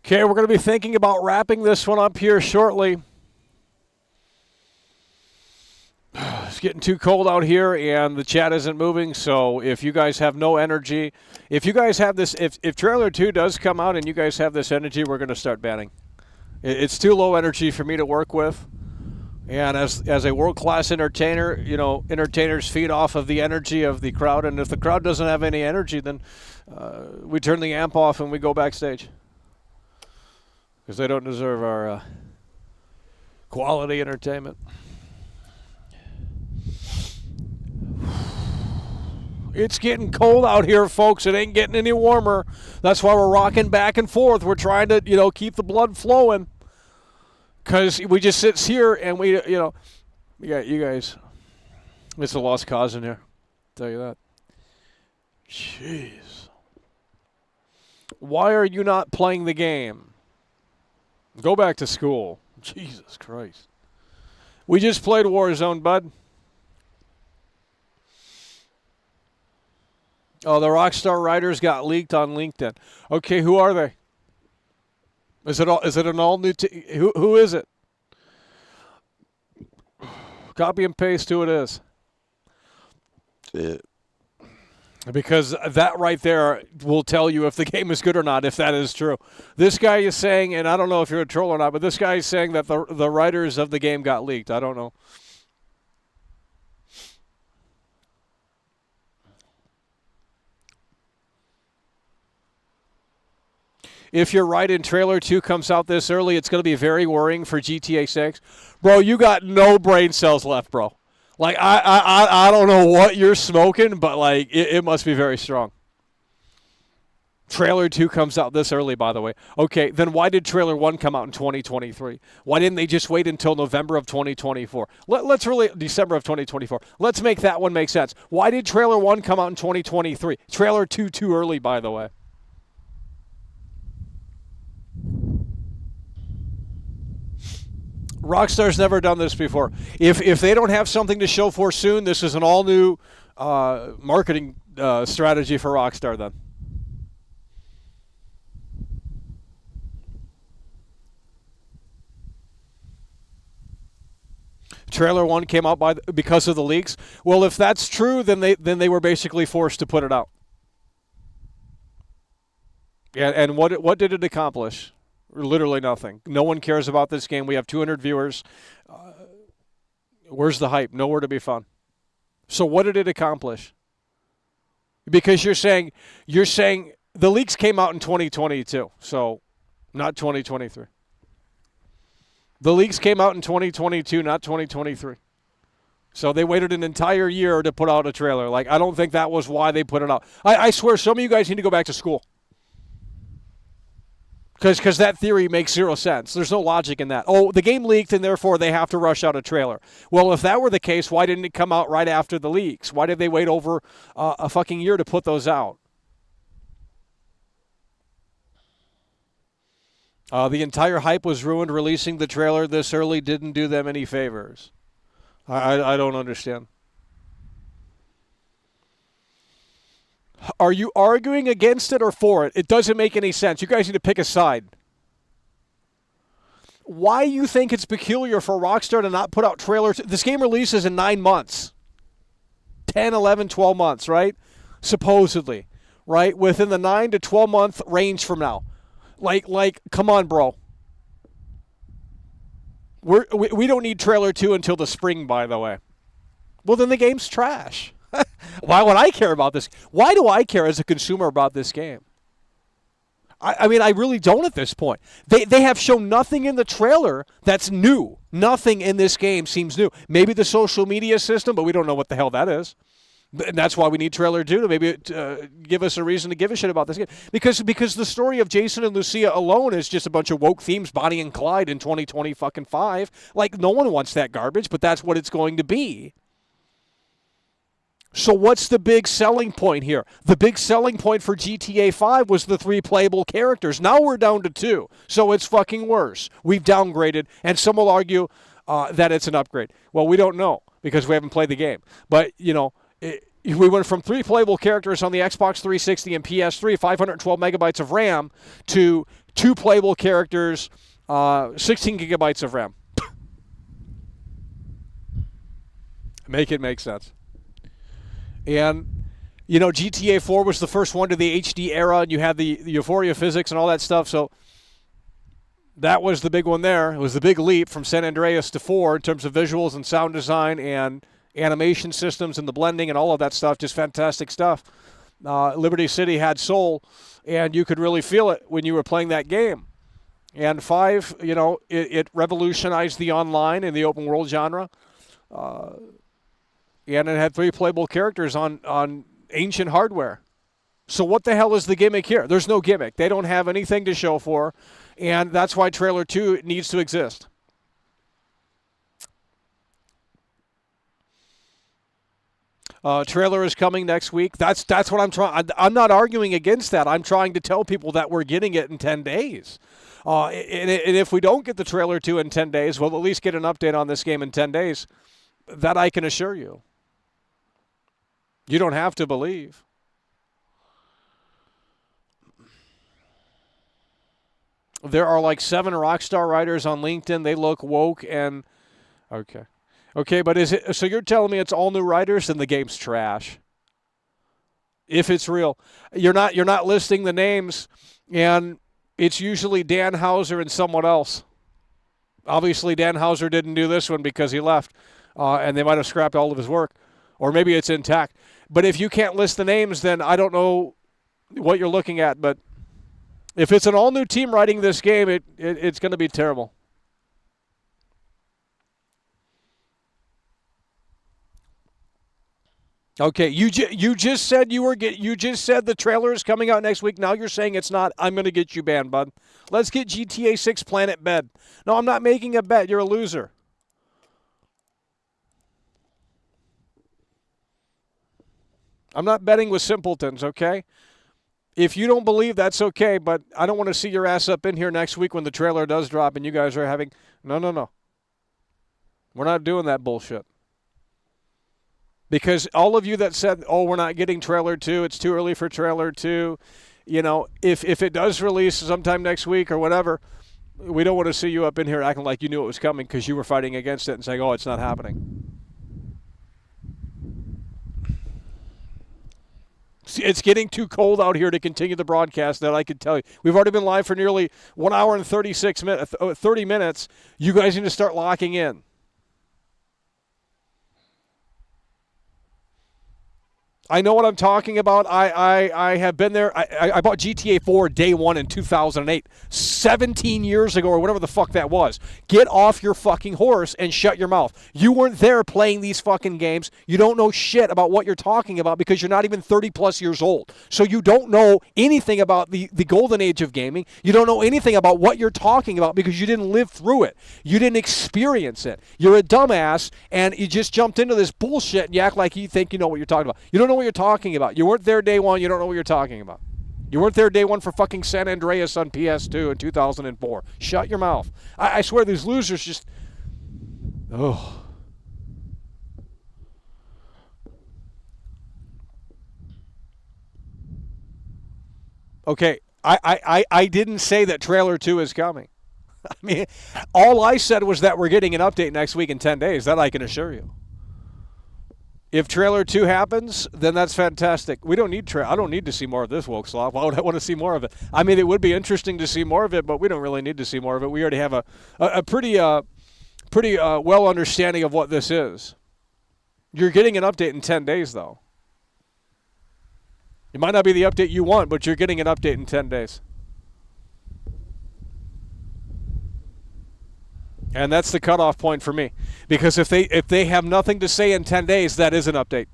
Okay, we're going to be thinking about wrapping this one up here shortly. It's getting too cold out here, and the chat isn't moving, so if you guys have no energy, if you guys have this, if Trailer 2 does come out and you guys have this energy, we're going to start banning. It's too low energy for me to work with. And as a world-class entertainer, entertainers feed off of the energy of the crowd, and if the crowd doesn't have any energy, then we turn the amp off and we go backstage. Because they don't deserve our quality entertainment. It's getting cold out here, folks. It ain't getting any warmer. That's why we're rocking back and forth. We're trying to, keep the blood flowing. Because we just sit here and we, you guys, it's a lost cause in here. I'll tell you that. Jeez. Why are you not playing the game? Go back to school. Jesus Christ. We just played Warzone, bud. Oh, the Rockstar writers got leaked on LinkedIn. Okay, who are they? Is it an all new who is it? Copy and paste who it is. Because that right there will tell you if the game is good or not, if that is true. This guy is saying, and I don't know if you're a troll or not, but this guy is saying that the writers of the game got leaked. I don't know. If you're right and Trailer 2 comes out this early, it's going to be very worrying for GTA 6. Bro, you got no brain cells left, bro. Like, I don't know what you're smoking, but, like, it must be very strong. Trailer 2 comes out this early, by the way. Okay, then why did Trailer 1 come out in 2023? Why didn't they just wait until November of 2024? Let's really, December of 2024. Let's make that one make sense. Why did Trailer 1 come out in 2023? Trailer 2 too early, by the way. Rockstar's never done this before. If they don't have something to show for soon, this is an all-new marketing strategy for Rockstar then. Trailer 1 came out because of the leaks. Well, if that's true, then they were basically forced to put it out. And what did it accomplish? Literally nothing. No one cares about this game. We have 200 viewers. Where's the hype? Nowhere to be found. So what did it accomplish? Because you're saying the leaks came out in 2022, so not 2023. The leaks came out in 2022, not 2023. So they waited an entire year to put out a trailer. Like, I don't think that was why they put it out. I swear some of you guys need to go back to school. Because that theory makes zero sense. There's no logic in that. Oh, the game leaked, and therefore they have to rush out a trailer. Well, if that were the case, why didn't it come out right after the leaks? Why did they wait over a fucking year to put those out? The entire hype was ruined. Releasing the trailer this early didn't do them any favors. I don't understand. Are you arguing against it or for it? It doesn't make any sense. You guys need to pick a side. Why you think it's peculiar for Rockstar to not put out trailers? This game releases in 9 months. 10, 11, 12 months, right? Supposedly, right? Within the 9 to 12 month range from now. Like, come on, bro. We don't need trailer 2 until the spring, by the way. Well, then the game's trash. Why would I care about this? Why do I care as a consumer about this game? I mean, I really don't at this point. They have shown nothing in the trailer that's new. Nothing in this game seems new. Maybe the social media system, but we don't know what the hell that is. And that's why we need trailer 2 to maybe give us a reason to give a shit about this game. Because the story of Jason and Lucia alone is just a bunch of woke themes, Bonnie and Clyde in 2025. Like, no one wants that garbage, but that's what it's going to be. So what's the big selling point here? The big selling point for GTA 5 was the 3 playable characters. Now we're down to 2, so it's fucking worse. We've downgraded, and some will argue that it's an upgrade. Well, we don't know because we haven't played the game. But, you know, we went from 3 playable characters on the Xbox 360 and PS3, 512 megabytes of RAM, to 2 playable characters, 16 gigabytes of RAM. Make it make sense. And, you know, GTA 4 was the first one to the HD era, and you had the Euphoria physics and all that stuff, so that was the big one there. It was the big leap from San Andreas to 4 in terms of visuals and sound design and animation systems and the blending and all of that stuff, just fantastic stuff. Liberty City had soul, and you could really feel it when you were playing that game. And 5, you know, it revolutionized the online and the open world genre. And it had 3 playable characters on ancient hardware. So what the hell is the gimmick here? There's no gimmick. They don't have anything to show for, and that's why trailer 2 needs to exist. Trailer is coming next week. That's what I'm trying. I'm not arguing against that. I'm trying to tell people that we're getting it in 10 days. And if we don't get the trailer 2 in 10 days, we'll at least get an update on this game in 10 days. That I can assure you. You don't have to believe. There are like 7 Rockstar writers on LinkedIn. They look woke and okay. Okay, but is it? So you're telling me it's all new writers and the game's trash? If it's real, you're not listing the names, and it's usually Dan Houser and someone else. Obviously, Dan Houser didn't do this one because he left, and they might have scrapped all of his work, or maybe it's intact. But if you can't list the names, then I don't know what you're looking at. But if it's an all-new team writing this game, it's going to be terrible. Okay, you just said you just said the trailer is coming out next week. Now you're saying it's not. I'm going to get you banned, bud. Let's get GTA 6 Planet Bed. No, I'm not making a bet. You're a loser. I'm not betting with simpletons, okay? If you don't believe, that's okay, but I don't want to see your ass up in here next week when the trailer does drop and you guys are having... No. We're not doing that bullshit. Because all of you that said, oh, we're not getting trailer 2, it's too early for trailer 2, you know, if it does release sometime next week or whatever, we don't want to see you up in here acting like you knew it was coming because you were fighting against it and saying, oh, it's not happening. See, it's getting too cold out here to continue the broadcast, that I can tell you. We've already been live for nearly 1 hour and 30 minutes. You guys need to start locking in. I know what I'm talking about. I have been there. I bought GTA 4 day one in 2008, 17 years ago or whatever the fuck that was. Get off your fucking horse and shut your mouth. You weren't there playing these fucking games. You don't know shit about what you're talking about because you're not even 30 plus years old. So you don't know anything about the golden age of gaming. You don't know anything about what you're talking about because you didn't live through it. You didn't experience it. You're a dumbass and you just jumped into this bullshit and you act like you think you know what you're talking about. You don't know what you're talking about. You weren't there day one. You don't know what you're talking about. You weren't there day one for fucking San Andreas on PS2 in 2004. Shut your mouth. I swear these losers just... Oh. Okay, I didn't say that trailer 2 is coming. I mean, all I said was that we're getting an update next week in 10 days. That I can assure you. If trailer 2 happens, then that's fantastic. We don't need I don't need to see more of this woke slop. Why would I want to see more of it? I mean, it would be interesting to see more of it, but we don't really need to see more of it. We already have a pretty well understanding of what this is. You're getting an update in 10 days, though. It might not be the update you want, but you're getting an update in 10 days. And that's the cutoff point for me. Because if they have nothing to say in 10 days, that is an update,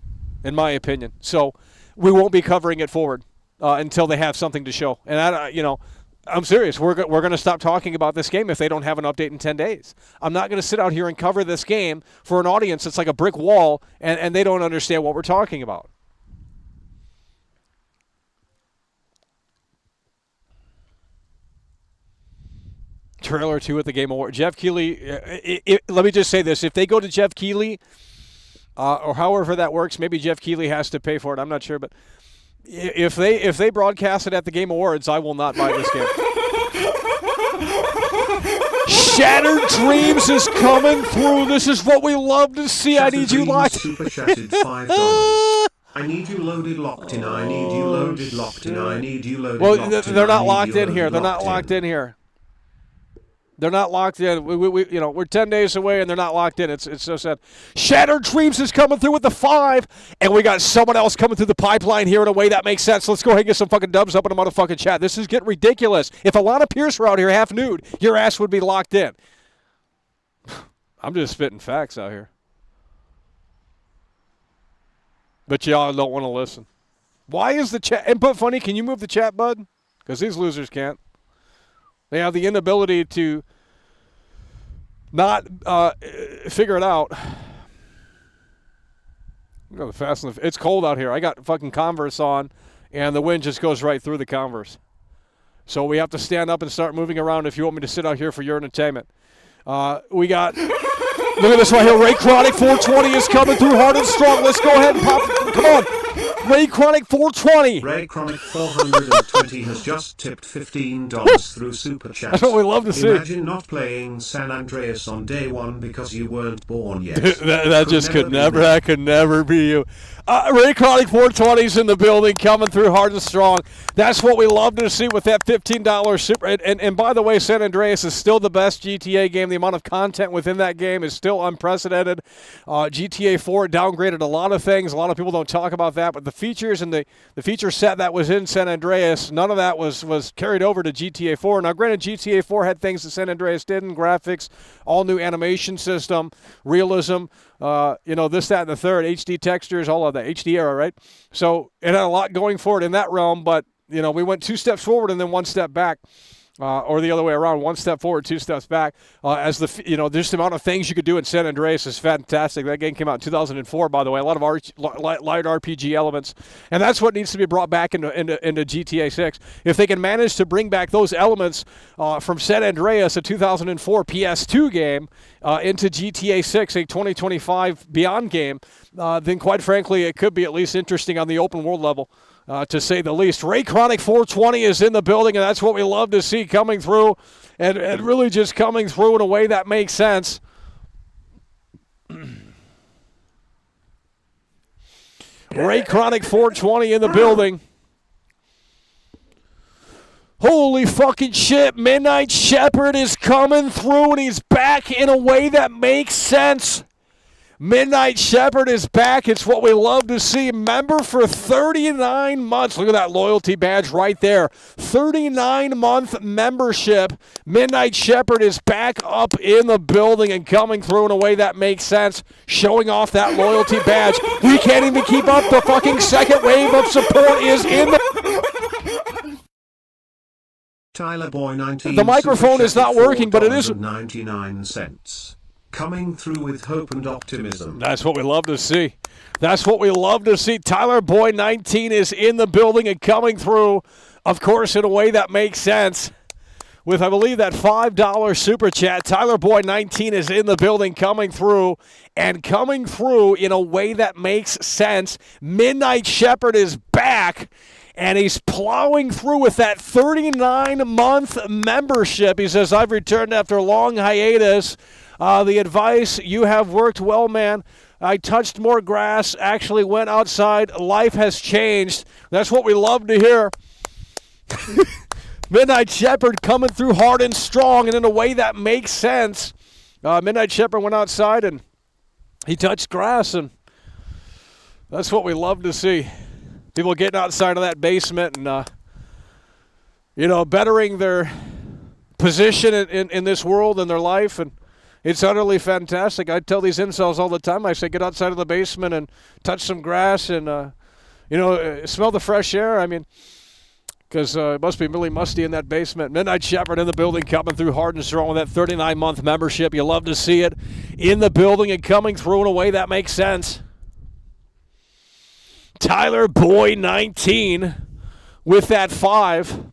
in my opinion. So we won't be covering it forward until they have something to show. And, I'm serious. We're going to stop talking about this game if they don't have an update in 10 days. I'm not going to sit out here and cover this game for an audience that's like a brick wall, and they don't understand what we're talking about. Trailer 2 at the Game Award. Jeff Keighley, let me just say this. If they go to Jeff Keighley, or however that works, maybe Jeff Keighley has to pay for it. I'm not sure. But if they broadcast it at the Game Awards, I will not buy this game. Shattered Dreams is coming through. This is what we love to see. I need you locked. Super chatted $5. I need you loaded, locked in. I need you loaded, locked in. I need you loaded, well, locked in. They're not locked in here. They're not locked in here. They're not locked in. We're 10 days away, and they're not locked in. It's so sad. Shattered Dreams is coming through with the 5, and we got someone else coming through the pipeline here in a way that makes sense. Let's go ahead and get some fucking dubs up in the motherfucking chat. This is getting ridiculous. If Alana Pierce were out here half nude, your ass would be locked in. I'm just spitting facts out here. But y'all don't want to listen. Why is the chat input funny? Can you move the chat, bud? Because these losers can't. They have the inability to not figure it out. It's cold out here. I got fucking Converse on, and the wind just goes right through the Converse. So we have to stand up and start moving around if you want me to sit out here for your entertainment. We got... Look at this right here. Ray Chronic 420 is coming through hard and strong. Let's go ahead and pop. Come on. Ray Chronic 420. Ray Chronic 420 has just tipped $15 through Super Chat. That's what we love to see. Imagine not playing San Andreas on day one because you weren't born yet. that just could never, be me. that could never be you. Ray Chronic 420's in the building, coming through hard and strong. That's what we love to see with that $15 super. And by the way, San Andreas is still the best GTA game. The amount of content within that game is still unprecedented. GTA 4 downgraded a lot of things. A lot of people don't talk about that, but the features and the feature set that was in San Andreas, none of that was carried over to GTA 4. Now, granted, GTA 4 had things that San Andreas didn't: graphics, all new animation system, realism, this, that, and the third, HD textures, all of that, HD era, right? So it had a lot going for it in that realm, but, we went 2 steps forward and then 1 step back. Or the other way around, 1 step forward, 2 steps back. As just the amount of things you could do in San Andreas is fantastic. That game came out in 2004, by the way. A lot of light RPG elements, and that's what needs to be brought back into GTA 6. If they can manage to bring back those elements from San Andreas, a 2004 PS2 game, into GTA 6, a 2025 Beyond game, then quite frankly, it could be at least interesting on the open world level. To say the least. Ray Chronic 420 is in the building, and that's what we love to see coming through, and really just coming through in a way that makes sense. Ray Chronic 420 in the building. Holy fucking shit, Midnight Shepherd is coming through, and he's back in a way that makes sense. Midnight Shepherd is back. It's what we love to see. Member for 39 months. Look at that loyalty badge right there. 39-month membership. Midnight Shepherd is back up in the building and coming through in a way that makes sense. Showing off that loyalty badge. We can't even keep up. The fucking second wave of support is in the... Tyler Boy 19. The microphone is not working, but it is... 99 cents. Coming through with hope and optimism. That's what we love to see. That's what we love to see. Tyler Boy 19 is in the building and coming through, of course, in a way that makes sense. With, I believe, that $5 super chat, Tyler Boy 19 is in the building, coming through, and coming through in a way that makes sense. Midnight Shepherd is back, and he's plowing through with that 39-month membership. He says, I've returned after a long hiatus. The advice, you have worked well, man. I touched more grass, actually went outside. Life has changed. That's what we love to hear. Midnight Shepherd coming through hard and strong and in a way that makes sense. Midnight Shepherd went outside and he touched grass, and that's what we love to see. People getting outside of that basement and, bettering their position in this world and their life, and it's utterly fantastic. I tell these incels all the time, I say, get outside of the basement and touch some grass and, smell the fresh air. I mean, because it must be really musty in that basement. Midnight Shepherd in the building, coming through hard and strong with that 39-month membership. You love to see it in the building and coming through in a way that makes sense. Tyler Boy 19 with that 5.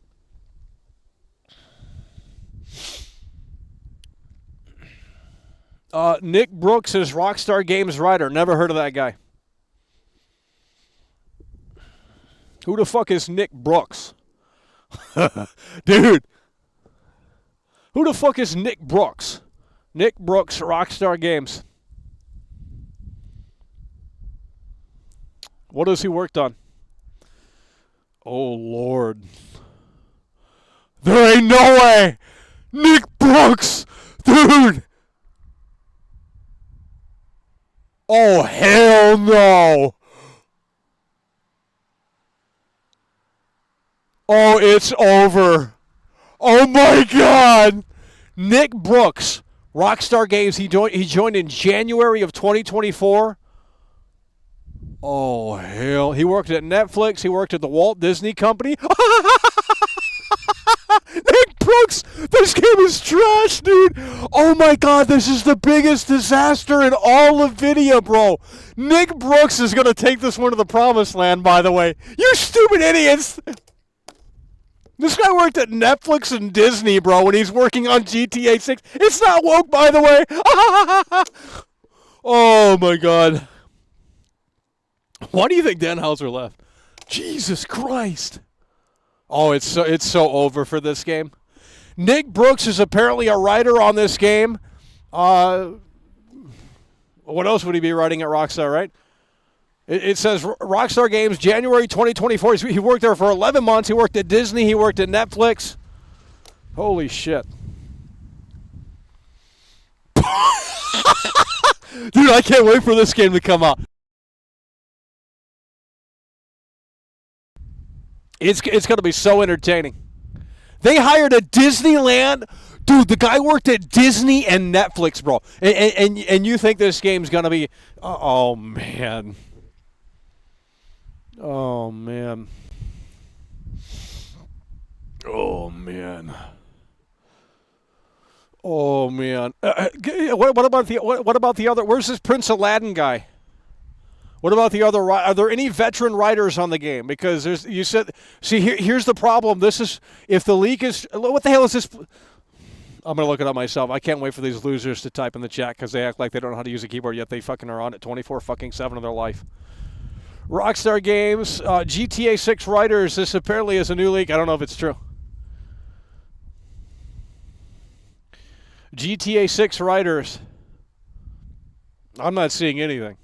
Nick Brooks is Rockstar Games writer. Never heard of that guy. Who the fuck is Nick Brooks? Dude. Who the fuck is Nick Brooks? Nick Brooks, Rockstar Games. What has he worked on? Oh, Lord. There ain't no way! Nick Brooks! Dude! Oh, hell no! Oh, it's over. Oh, my God! Nick Brooks, Rockstar Games, he joined in January of 2024. Oh, hell. He worked at Netflix. He worked at the Walt Disney Company. Nick Brooks, this game is trash, dude. Oh, my God, this is the biggest disaster in all of video, bro. Nick Brooks is going to take this one to the promised land, by the way. You stupid idiots. This guy worked at Netflix and Disney, bro, and he's working on GTA 6. It's not woke, by the way. Oh, my God. Why do you think Dan Hauser left? Jesus Christ. Oh, it's so over for this game. Nick Brooks is apparently a writer on this game. What else would he be writing at Rockstar, right? It says Rockstar Games, January 2024. He worked there for 11 months. He worked at Disney. He worked at Netflix. Holy shit. Dude, I can't wait for this game to come out. It's going to be so entertaining. They hired a Disneyland. Dude, the guy worked at Disney and Netflix, bro. And you think this game's going to be... Oh, man. Oh, man. Oh, man. Oh, man. What about the other... Where's this Prince Aladdin guy? What about the other? Are there any veteran writers on the game? Because you said, see, here's the problem. This is, if the leak is, what the hell is this? I'm going to look it up myself. I can't wait for these losers to type in the chat because they act like they don't know how to use a keyboard, yet they fucking are on it 24/7 of their life. Rockstar Games, GTA 6 writers. This apparently is a new leak. I don't know if it's true. GTA 6 writers. I'm not seeing anything.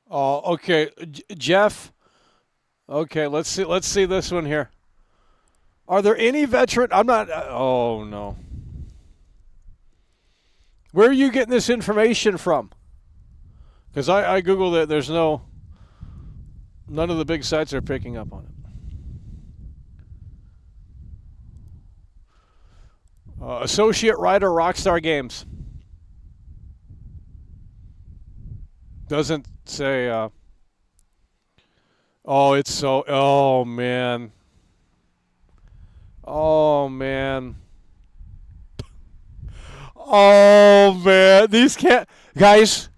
Oh, okay, Jeff. Okay, let's see this one here. Are there any veteran? I'm not. Oh no. Where are you getting this information from? Because I googled it. There's none of the big sites are picking up on it. Associate writer, Rockstar Games. Doesn't say. Oh, it's so. Oh man. Oh man. Oh man. These can't. Guys.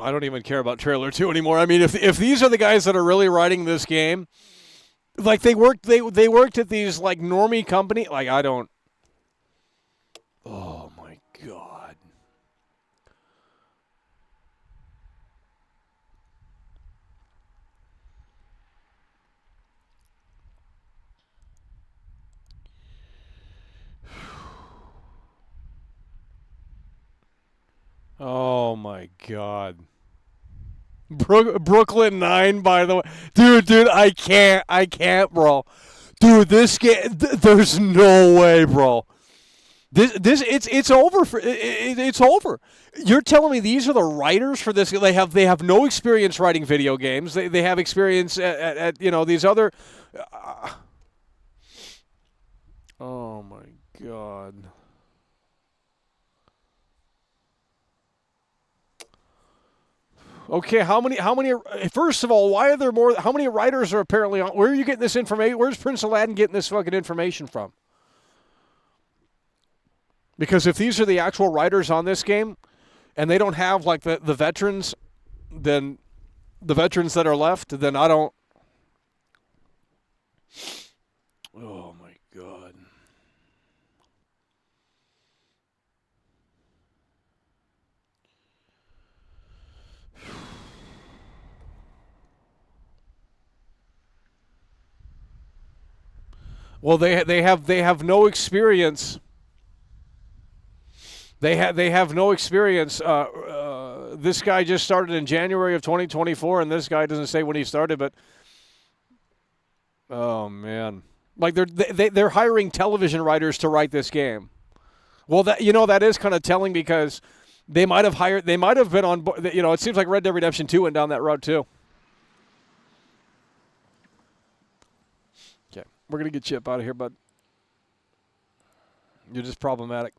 I don't even care about trailer 2 anymore. I mean, if these are the guys that are really writing this game, like they worked at these like normie company, like I don't. Oh my god. Oh my god. Brooklyn 9, by the way. Dude, I can't, bro. Dude, this game, there's no way, bro. It's over. It's over. You're telling me these are the writers for this? They have no experience writing video games. They have experience at these other. Oh my god. Okay, how many? First of all, why are there more? How many writers are apparently on? Where are you getting this information? Where's Prince Aladdin getting this fucking information from? Because if these are the actual writers on this game, and they don't have like the veterans, then the veterans that are left, then I don't. Oh my god. Well, they have no experience. They have no experience. This guy just started in January of 2024, and this guy doesn't say when he started, but oh man, like they're hiring television writers to write this game. Well, that is kind of telling because they might have been on. It seems like Red Dead Redemption 2 went down that road too. Okay, we're gonna get Chip out of here, bud. You're just problematic.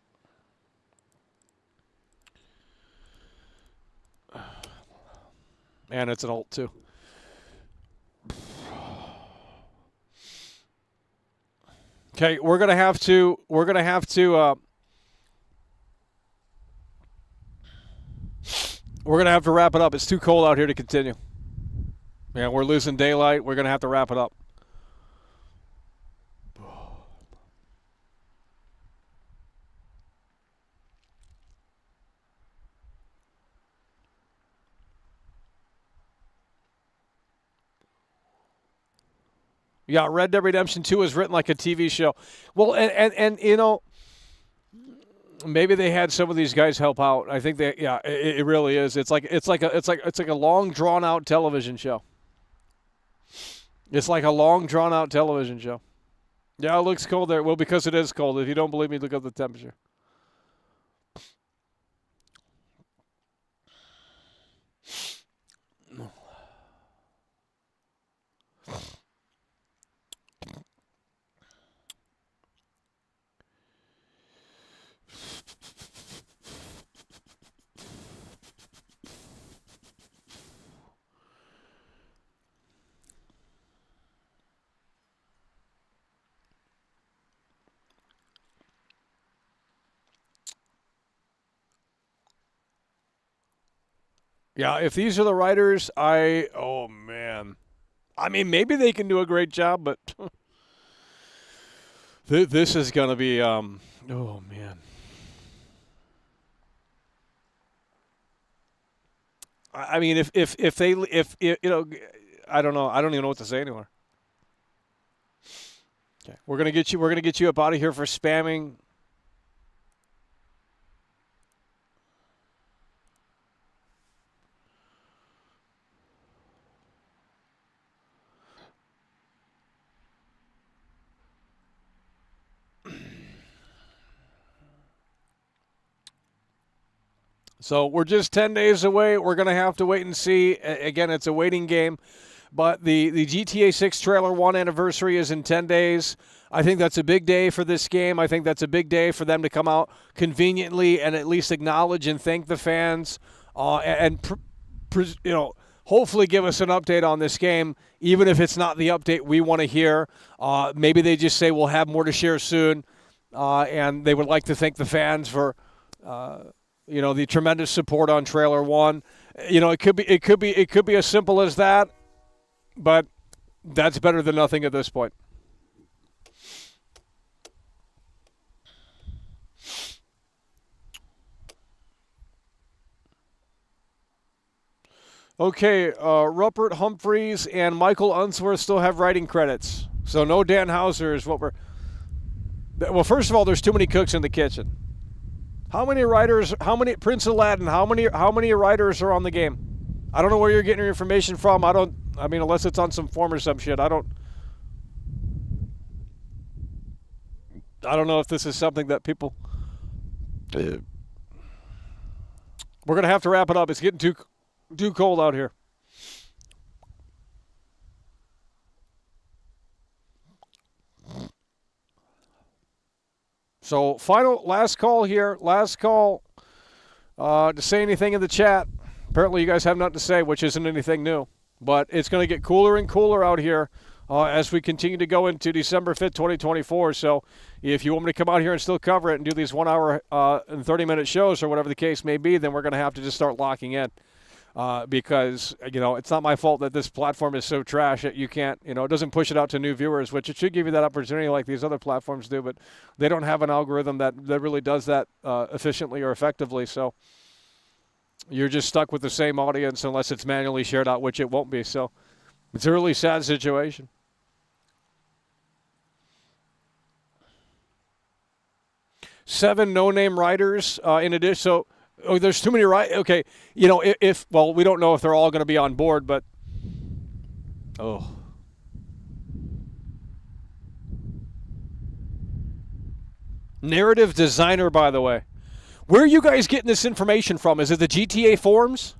And it's an alt, too. Okay, we're gonna have to wrap it up. It's too cold out here to continue. Yeah, we're losing daylight. We're gonna have to wrap it up. Yeah, Red Dead Redemption 2 is written like a TV show. Well, and you know, maybe they had some of these guys help out. I think it really is. It's like a long drawn out television show. It's like a long drawn out television show. Yeah, it looks cold there. Well, because it is cold. If you don't believe me, look up the temperature. Yeah, if these are the writers, oh man. I mean, maybe they can do a great job, but this is going to be, oh man. I mean, if you know, I don't know. I don't even know what to say anymore. Okay, we're gonna get you up out of here for spamming. So we're just 10 days away. We're going to have to wait and see. Again, it's a waiting game. But the GTA 6 Trailer 1 anniversary is in 10 days. I think that's a big day for this game. I think that's a big day for them to come out conveniently and at least acknowledge and thank the fans and you know, hopefully give us an update on this game, even if it's not the update we want to hear. Maybe they just say we'll have more to share soon, and they would like to thank the fans for you know, the tremendous support on Trailer 1. You know, it could be as simple as that, but that's better than nothing at this point. Okay, Rupert Humphreys and Michael Unsworth still have writing credits. So no Dan Houser is what we're... Well, first of all, there's too many cooks in the kitchen. How many writers, Prince Aladdin, how many writers are on the game? I don't know where you're getting your information from. I mean, unless it's on some forum or some shit. I don't know if this is something that people... We're going to have to wrap it up. It's getting too cold out here. So last call here. Last call to say anything in the chat. Apparently you guys have nothing to say, which isn't anything new. But it's going to get cooler and cooler out here as we continue to go into December 5th, 2024. So if you want me to come out here and still cover it and do these 1 hour and 30-minute shows or whatever the case may be, then we're going to have to just start locking in. Because, you know, it's not my fault that this platform is so trash that you can't, you know, it doesn't push it out to new viewers, which it should give you that opportunity like these other platforms do, but they don't have an algorithm that really does that efficiently or effectively. So you're just stuck with the same audience unless it's manually shared out, which it won't be. So it's a really sad situation. Seven no-name writers in addition. So, oh, there's too many okay, you know, well, we don't know if they're all going to be on board, but narrative designer, by the way. Where are you guys getting this information from? Is it the GTA forums?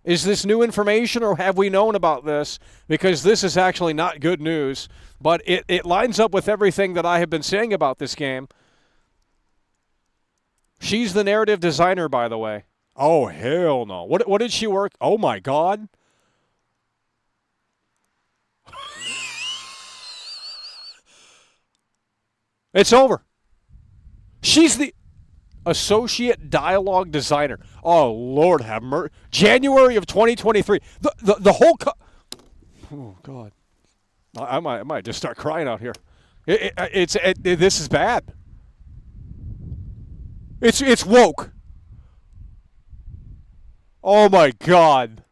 Is this new information, or have we known about this? Because this is actually not good news, but it lines up with everything that I have been saying about this game. She's the narrative designer, by the way. Oh, hell no. What did she work? Oh, my God. It's over. She's the associate dialogue designer. Oh, Lord have mercy. January of 2023. The whole oh, God. I might just start crying out here. This is bad. It's woke. Oh my God.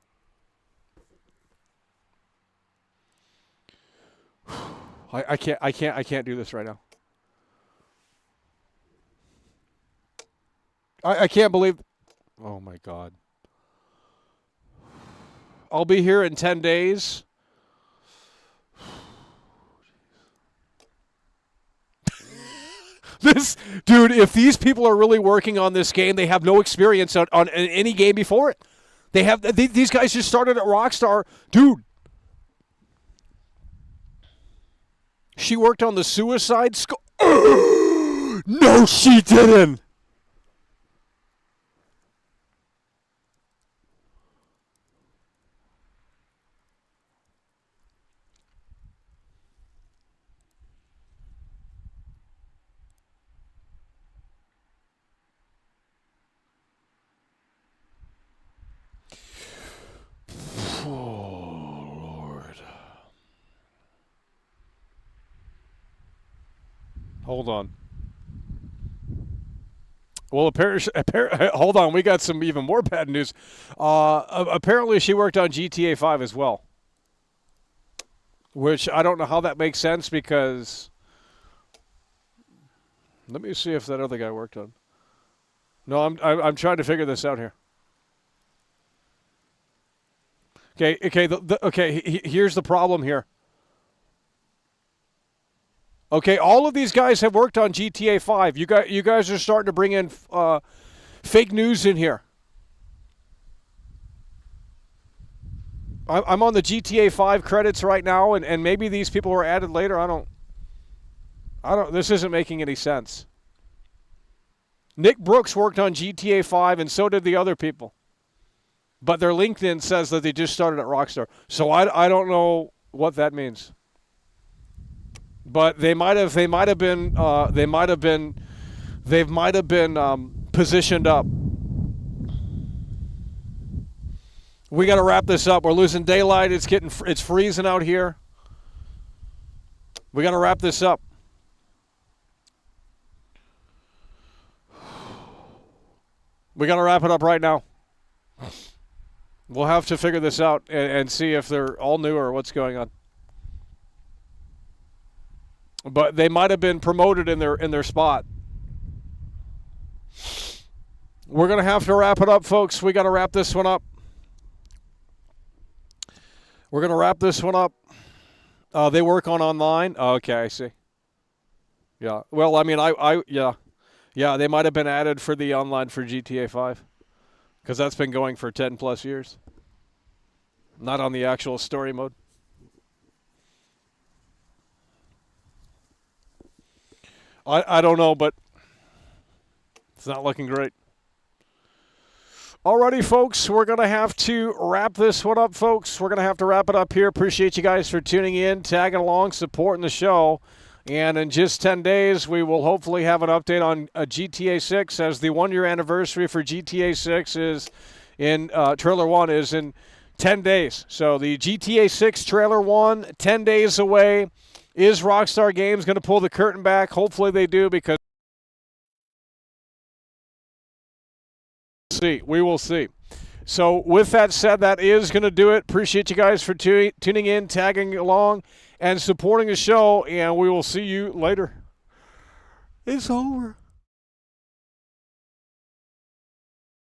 I can't do this right now. I can't believe. Oh my God. I'll be here in 10 days. This dude, if these people are really working on this game, they have no experience on any game before it. These guys just started at Rockstar. Dude. She worked on the Suicide Squad. No, she didn't. Hold on. Well, apparently, hold on. We got some even more bad news. Apparently, she worked on GTA 5 as well, which I don't know how that makes sense because. Let me see if that other guy worked on. No, I'm trying to figure this out here. Okay. Here's the problem here. Okay, all of these guys have worked on GTA 5. You guys are starting to bring in fake news in here. I'm on the GTA 5 credits right now, and maybe these people were added later. I don't. This isn't making any sense. Nick Brooks worked on GTA 5, and so did the other people. But their LinkedIn says that they just started at Rockstar. So I don't know what that means. But they might have been positioned up. We got to wrap this up. We're losing daylight. It's freezing out here. We got to wrap this up. We got to wrap it up right now. We'll have to figure this out and see if they're all new or what's going on. But they might have been promoted in their spot. We're going to have to wrap it up, folks. We got to wrap this one up. We're going to wrap this one up. They work on online. Okay, I see. Yeah. Well, I mean, yeah, they might have been added for the online for GTA 5 because that's been going for 10 plus years. Not on the actual story mode. I don't know, but it's not looking great. Alrighty, folks, we're going to have to wrap this one up, folks. We're going to have to wrap it up here. Appreciate you guys for tuning in, tagging along, supporting the show. And in just 10 days, we will hopefully have an update on GTA 6 as the one-year anniversary for GTA 6 is in Trailer 1 is in 10 days. So the GTA 6 Trailer 1, 10 days away. Is Rockstar Games going to pull the curtain back? Hopefully they do because we will see. So with that said, that is going to do it. Appreciate you guys for tuning in, tagging along, and supporting the show, and we will see you later. It's over.